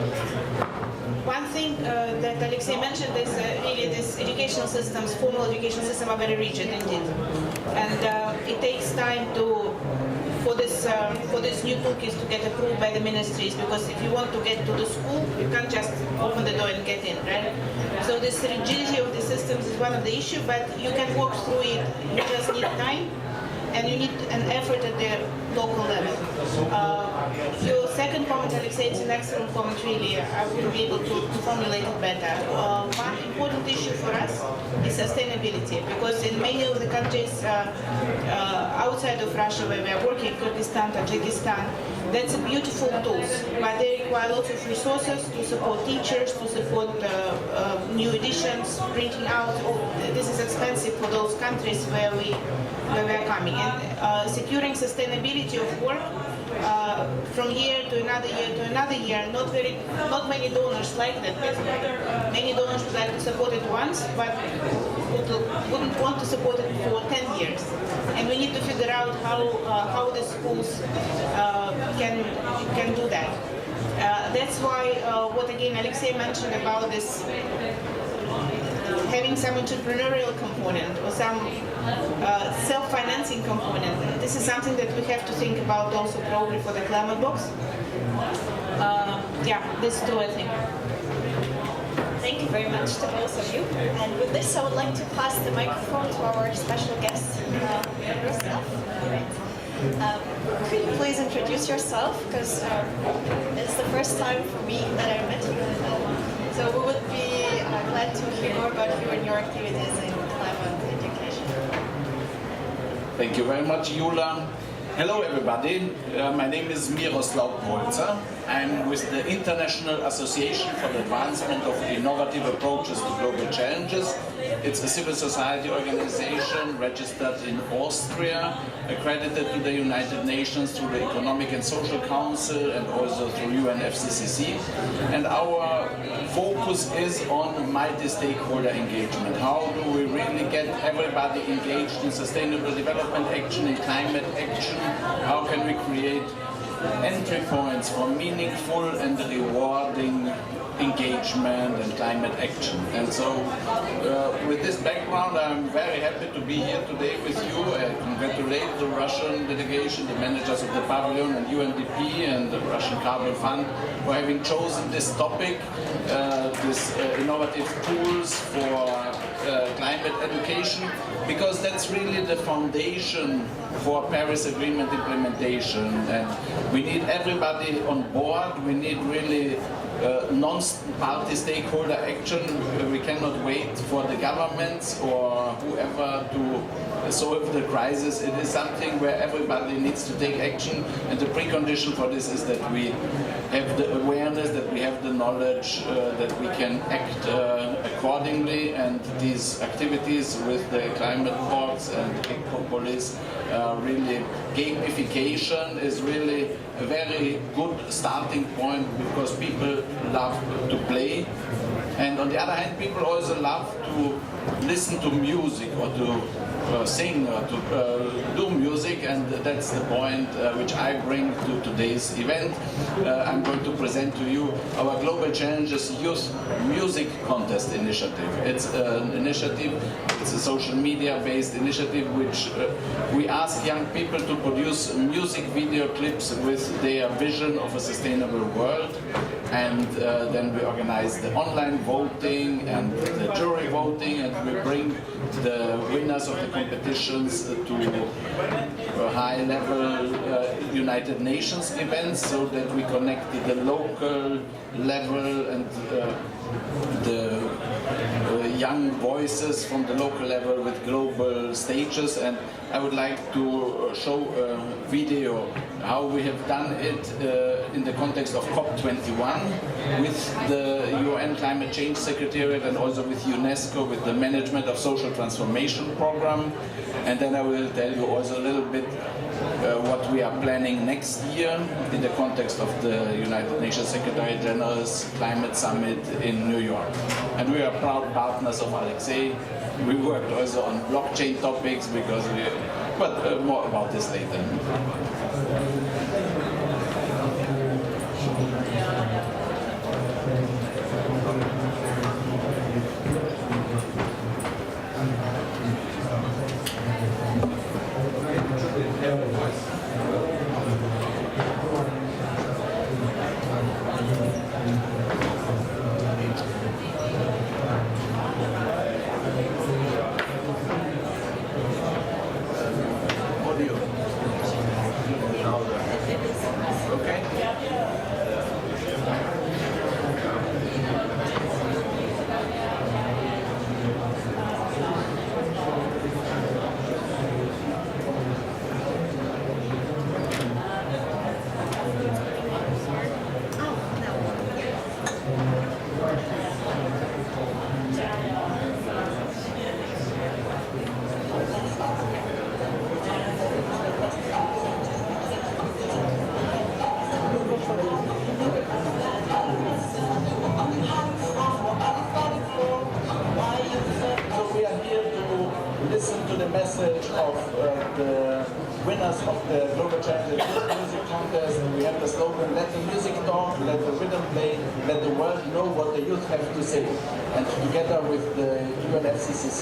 one thing that Alexei mentioned is really this educational systems, formal education system are very rigid indeed, and it takes time for this new toolkits to get approved by the ministries, because if you want to get to the school, you can't just open the door and get in, right? So this rigidity of the systems is one of the issues, but you can work through it. You just need time, and you need an effort at the local level. Your second comment, Alexei, it's an excellent comment, really. I wouldn't be able to formulate it better. One important issue for us is sustainability, because in many of the countries outside of Russia where we are working, Kyrgyzstan, Tajikistan, that's a beautiful tools, but they require lots of resources to support teachers, to support new editions, printing out. This is expensive for those countries where we are coming. And securing sustainability of work from year to another year, not many donors like that. Many donors would like to support it once, but wouldn't want to support it for 10 years. And we need to figure out how the schools can do that. That's why what again Alexei mentioned about this having some entrepreneurial component or some self-financing component. This is something that we have to think about also probably for the climate box. Yeah, this too, I think. Thank you very much to both of you. And with this, I would like to pass the microphone to our special guest, yourself. Could you please introduce yourself? Because it's the first time for me that I met you. So we would be glad to hear more about you and your activities in climate education. Thank you very much, Yula. Hello, everybody. My name is Miroslav Polzer. I'm with the International Association for the Advancement of Innovative Approaches to Global Challenges. It's a civil society organization registered in Austria, accredited to the United Nations through the Economic and Social Council and also through UNFCCC. And our focus is on multi-stakeholder engagement. How do we really get everybody engaged in sustainable development action, in climate action? How can we create entry points for meaningful and rewarding engagement and climate action? And so with this background, I'm very happy to be here today with you and congratulate the Russian delegation, the managers of the pavilion and UNDP and the Russian Carbon Fund for having chosen this topic, this innovative tools for climate education, because that's really the foundation for Paris Agreement implementation. And we need everybody on board. We need really non-party stakeholder action. We cannot wait for the governments or whoever to solve the crisis. It is something where everybody needs to take action, and the precondition for this is that we have the awareness, that we have the knowledge, that we can act accordingly. And these activities with the climate box and Ecopolis, really gamification is really a very good starting point, because people love to play, and on the other hand, people also love to listen to music or to sing or to do music, and that's the point which I bring to today's event. I'm going to present to you our Global Challenges Youth Music Contest initiative. It's an initiative, it's a social media based initiative which we ask young people to produce music video clips with their vision of a sustainable world, and then we organize the online voting and the jury voting, and we bring the winners of the competitions to high-level United Nations events, so that we connect the local level and the young voices from the local level with global stages. And I would like to show a video how we have done it in the context of COP24 with the UN Climate Change Secretariat and also with Unesco, with the Management of Social Transformation Program. And then I will tell you also a little bit what we are planning next year in the context of the United Nations Secretary General's Climate Summit in New York. And we are proud partners of Alexei. We worked also on blockchain topics, because But more about this later.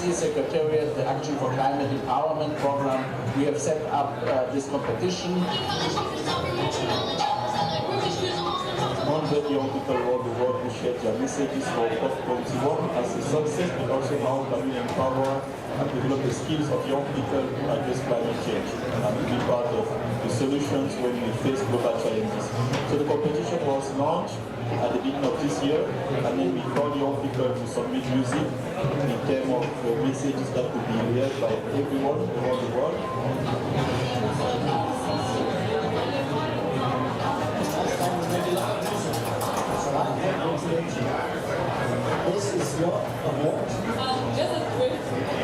Secretariat, the Action for Climate Empowerment Program, we have set up this competition. 100 young people around the world who shared their messages for COP24 as a success, but also how can we empower and develop the skills of young people to address climate change and to be part of the solutions when we face global challenges. So the competition was launched at the beginning of this year, and then we called young people to submit music in terms of messages that could be heard by everyone around the world. This is your award. Just a quick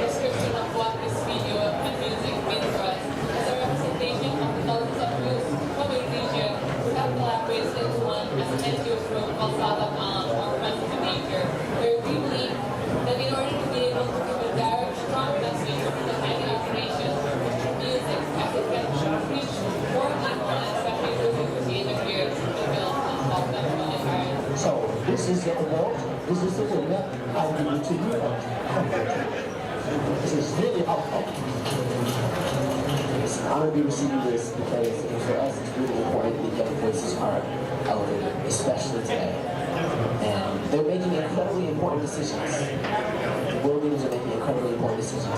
description of what this video and music means for us. As a representation of thousands of youth from the region, we have collaborated into one as an NGO group called or Friends of Nature, where we believe that in order to be able to give a direct, strong message to the mighty operation, music as it can reach more people, and especially those who see the fears, the guilt, and help them to environment. So this is your award. This is the winner. I give it to you. This is really helpful. It's an honor to be receiving this because for us it's really important that young voices are elevated, especially today. And they're making incredibly important decisions. World leaders are making incredibly important decisions. A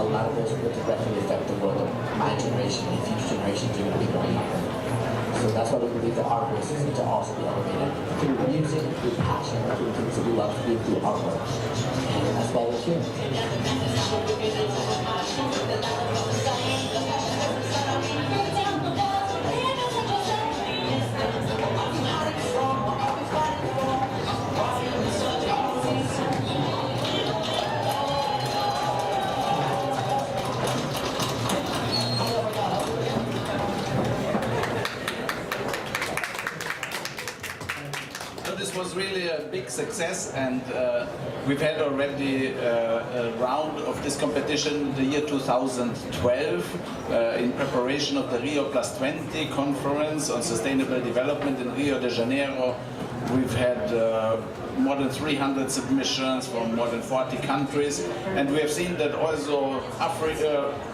lot of those will directly affect the world of my generation and future generations are going to be more young. So that's why we believe that our voices need to also be elevated through music, through passion, through things that we love to do, through artwork. And that's why we're here. This was really a big success, and we've had already a round of this competition in the year 2012 in preparation of the Rio+20 conference on sustainable development in Rio de Janeiro. We've had more than 300 submissions from more than 40 countries, and we have seen that also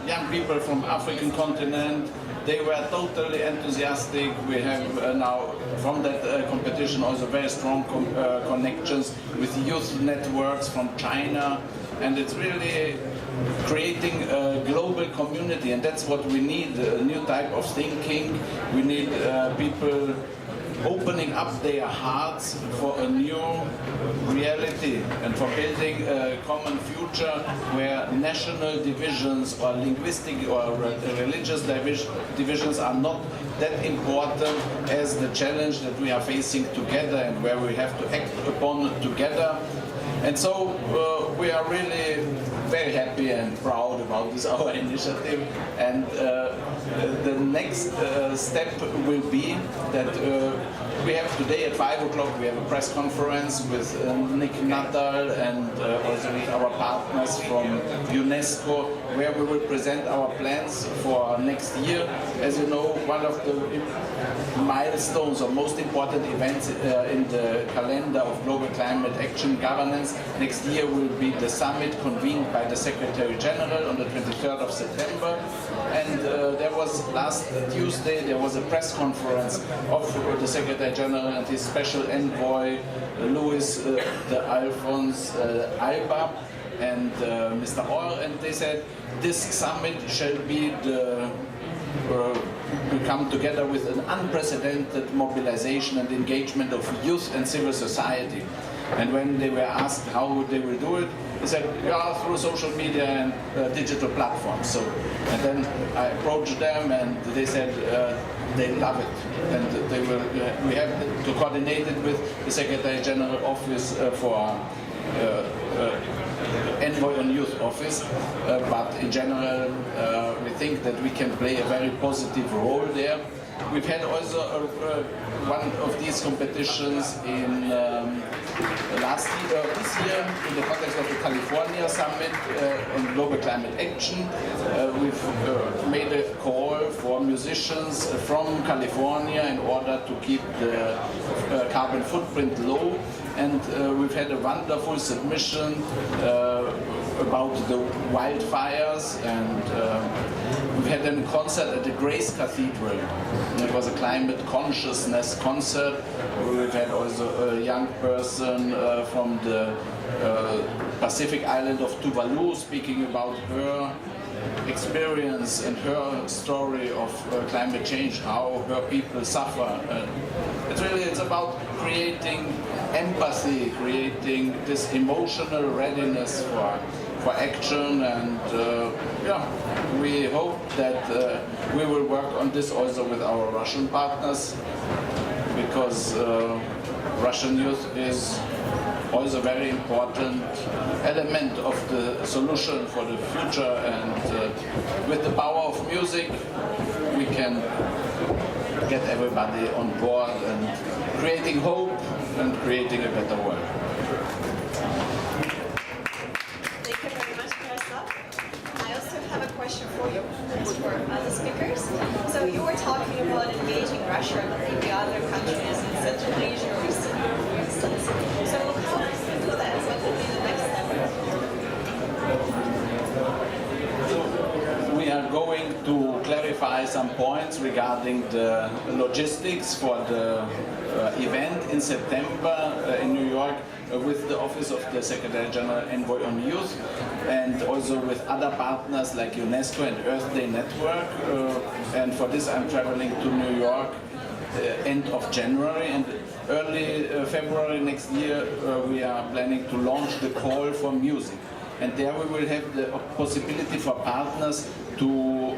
young people from African continent, they were totally enthusiastic. We have now from that competition also very strong connections with youth networks from China, and it's really creating a global community, and that's what we need, a new type of thinking. We need people opening up their hearts for a new reality and for building a common future where national divisions or linguistic or religious divisions are not that important as the challenge that we are facing together and where we have to act upon together. And so we are really very happy and proud about this our initiative, and the next step will be that we have today at 5 o'clock, we have a press conference with Nick Nuttall and also with our partners from Unesco, where we will present our plans for next year. As you know, one of the milestones or most important events in the calendar of global climate action governance next year will be the summit convened by the Secretary General on the 23rd of September. And there was last Tuesday, there was a press conference of the Secretary General and his special envoy, Luis de Alphonse Alba, and Mr. Orr, and they said this summit shall be the we come together with an unprecedented mobilization and engagement of youth and civil society. And when they were asked how they will do it, they said, yeah, through social media and digital platforms. So, and then I approached them and they said they love it. And they will, we have to coordinate it with the Secretary General Office for Envoy on Youth Office, but in general we think that we can play a very positive role there. We've had also one of these competitions in this year in the context of the California Summit on Global Climate Action. We've made a call for musicians from California in order to keep the carbon footprint low. And we've had a wonderful submission about the wildfires, and we had a concert at the Grace Cathedral. And it was a climate consciousness concert. We've had also a young person from the Pacific island of Tuvalu speaking about her experience and her story of climate change, how her people suffer. It's about creating empathy, creating this emotional readiness for action, and we hope that we will work on this also with our Russian partners, because Russian youth is also a very important element of the solution for the future, and with the power of music we can get everybody on board and creating hope and creating a better world. Thank you very much, Miroslav. I also have a question for you, for other speakers. So you were talking about engaging Russia and maybe other countries in Central Asia or Eastern Europe, for instance. So how do you do that? What would be the next step? We are going to clarify some points regarding the logistics for the event in September in New York with the Office of the Secretary General Envoy on Youth, and also with other partners like UNESCO and Earth Day Network. And for this I'm traveling to New York end of January, and early February next year we are planning to launch the call for music. And there we will have the possibility for partners to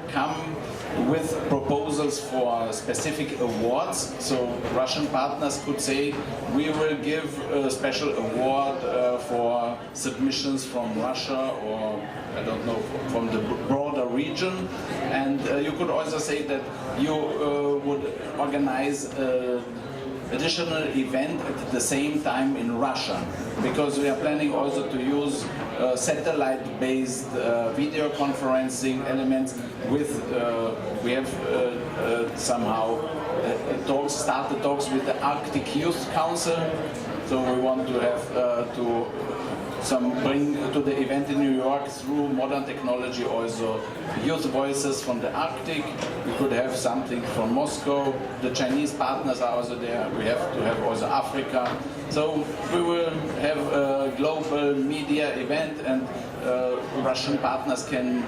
come with proposals for specific awards. So Russian partners could say, we will give a special award for submissions from Russia, or I don't know, from the broader region. And you could also say that you would organize additional event at the same time in Russia, because we are planning also to use satellite-based video conferencing elements with, we have somehow started talks with the Arctic Youth Council, so we want to have bring to the event in New York through modern technology also youth voices from the Arctic. We could have something from Moscow. The Chinese partners are also there. We have to have also Africa. So we will have a global media event, and Russian partners can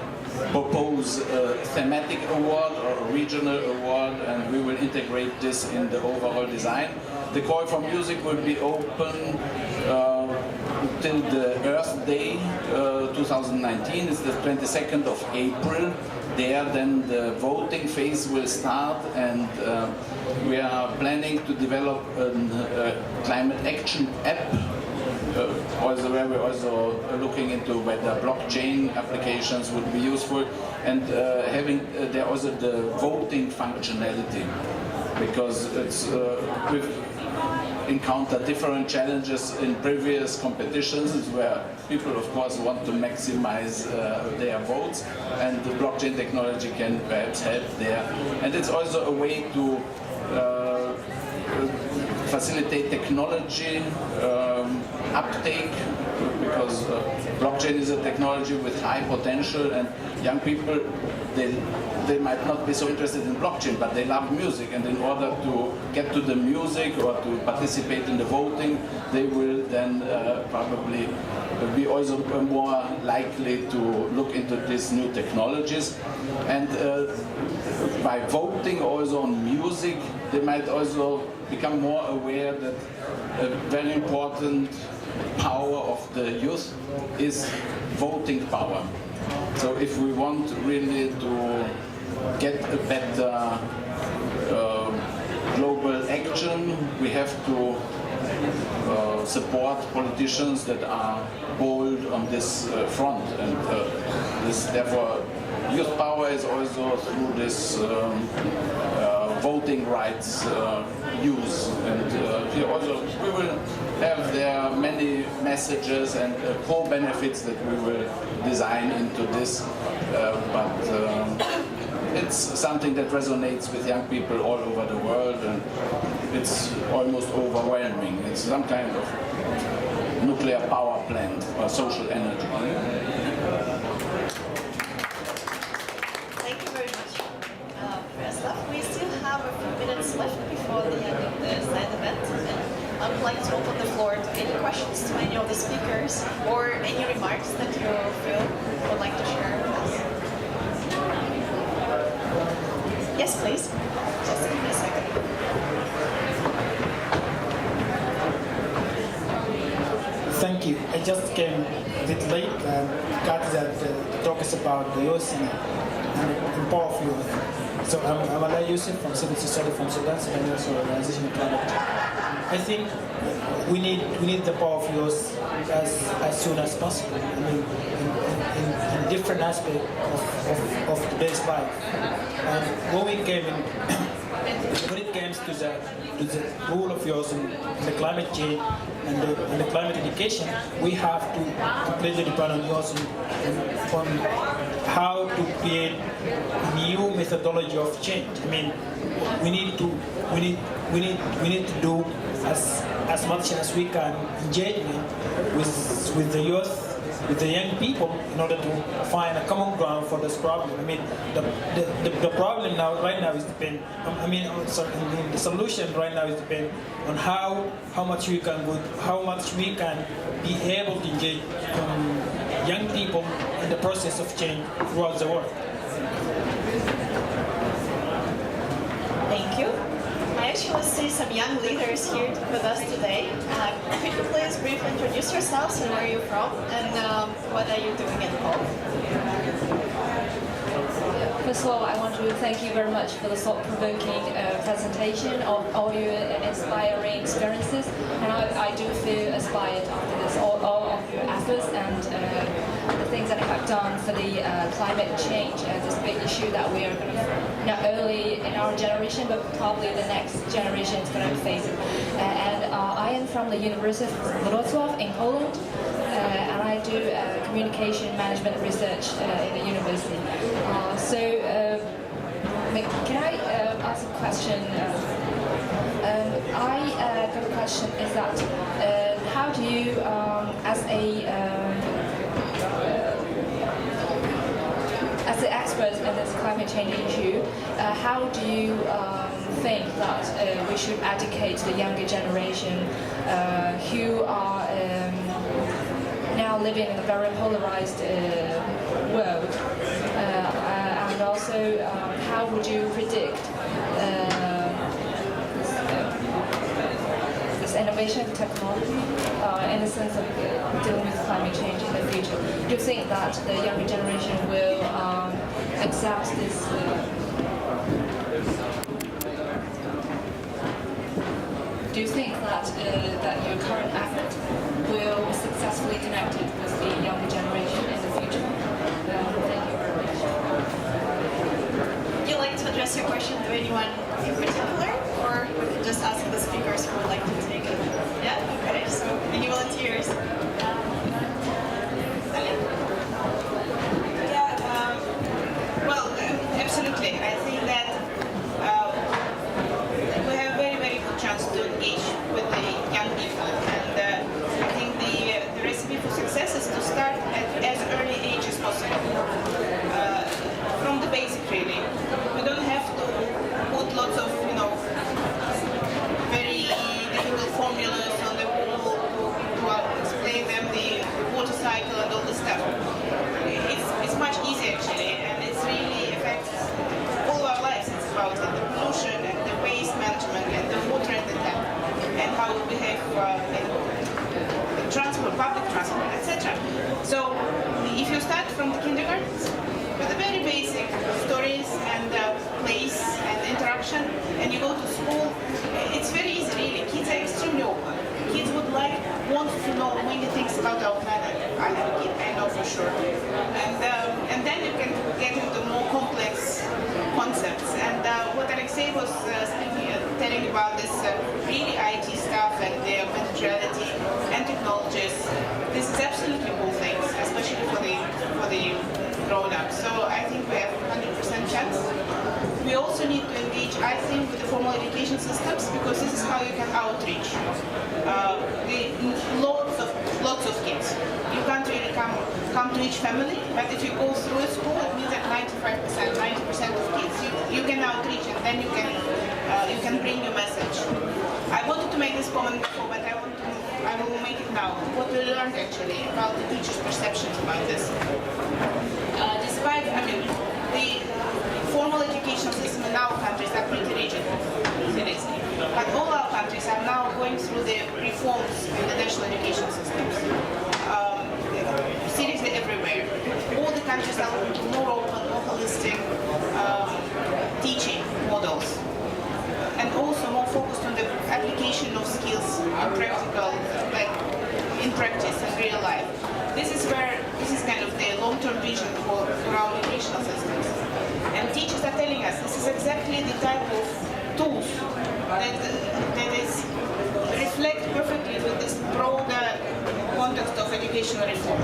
propose a thematic award or a regional award, and we will integrate this in the overall design. The call for music will be open till the Earth Day 2019. It's the 22nd of April. There then the voting phase will start, and we are planning to develop a climate action app, also where we're also looking into whether blockchain applications would be useful, and having there also the voting functionality. because we've encountered different challenges in previous competitions where people, of course, want to maximize their votes, and the blockchain technology can perhaps help there. And it's also a way to facilitate technology uptake, because blockchain is a technology with high potential, and young people, they might not be so interested in blockchain, but they love music, and in order to get to the music or to participate in the voting, they will then probably be also more likely to look into these new technologies. And by voting also on music, they might also become more aware that a very important power of the youth is voting power. So if we want really to get a better global action, we have to support politicians that are bold on this front, and therefore youth power is also through this voting rights use, and we will have there many messages and core benefits that we will design into this, but it's something that resonates with young people all over the world, and it's almost overwhelming. It's some kind of nuclear power plant or social energy. Thank you very much, Preslav. We still have a few minutes left before the end of the side event, and I would like to open the floor to any questions to any of the speakers or any remarks that you feel would like to share with us. Yes, please. Just give me a second. Thank you. I just came a bit late and got that the talk is about the youth and the power of youth. So I'm Alay Yusuf from Civil Society from Sudan, Sudanese Organization Product. I think we need the power of youth as soon as possible. I mean, in different aspects of today's life. And when it comes to the role of youth in the climate change and the climate education, we have to completely depend on youth on how to create a new methodology of change. I mean, we need to do as much as we can engagement with the youth, with the young people, in order to find a common ground for this problem. I mean, the problem right now is the solution right now is depend on how much we can be able to engage young people in the process of change throughout the world. Thank you. I actually see some young leaders here with us today. Could you please briefly introduce yourselves and where are you from, and what are you doing at home? First of all, I want to thank you very much for the thought-provoking presentation of all your inspiring experiences, and I do feel inspired after this, all of your efforts and the things that you have done for the climate change, this big issue that we are going to, not only in our generation, but probably the next generation is going to face it. And I am from the University of Wrocław in Poland, and I do communication management research in the university. Can I ask a question? I got a question is that how do you, as the expert in this climate change issue, how do you think that we should educate the younger generation who are now living in a very polarized world? And also, how would you predict this innovation of technology in the sense of dealing with climate change in the future? Do you think that the younger generation will accept this? Do you think that your current effort will successfully connect it with the younger generation in the future? Thank you very much. Would you like to address your question to anyone in particular? we can just ask the speakers who would like to take it. Yeah? Okay, so any volunteers? Well, absolutely. I think that we have a very, very good chance to engage with the young people. And I think the recipe for success is to start at as early age as possible. From the basic, really. We don't have to put lots of, very difficult formulas on the wall to explain them the water cycle and all this stuff. It's much easier, actually, and it's really affects all our lives. It's about the pollution and the waste management and the water in the tap and how we behave in transport, public transport, etc. So if you start from the kindergarten with the very basic stories and plays and interaction, and you go to school, it's very easy, really. Kids are extremely open. Kids would want to know many things about our planet. I have a kid, I know for sure. And then you can get into more complex concepts. And what Alexei was telling about this really IT stuff and the augmented reality and technologies, this is absolutely cool things, especially for the grown-ups. So I think we have 100% chance. We also need to engage, I think, with the formal education systems, because this is how you can outreach lots of kids. You can't really come to each family, but if you go through a school, it means that 95%, 90% of kids you can outreach, and then you can bring your message. I wanted to make this comment before, but I will make it now. What we learned actually about the teachers' perceptions about this. The formal education system in our countries are pretty rigid, seriously. But all our countries are now going through the reforms in the national education systems. Seriously, everywhere. All the countries are looking to more open, more holistic teaching models. And also more focused on the application of skills in practice in real life. This is kind of the long-term vision for our educational systems. And teachers are telling us this is exactly the type of tools that is reflect perfectly with this broader context of educational reform.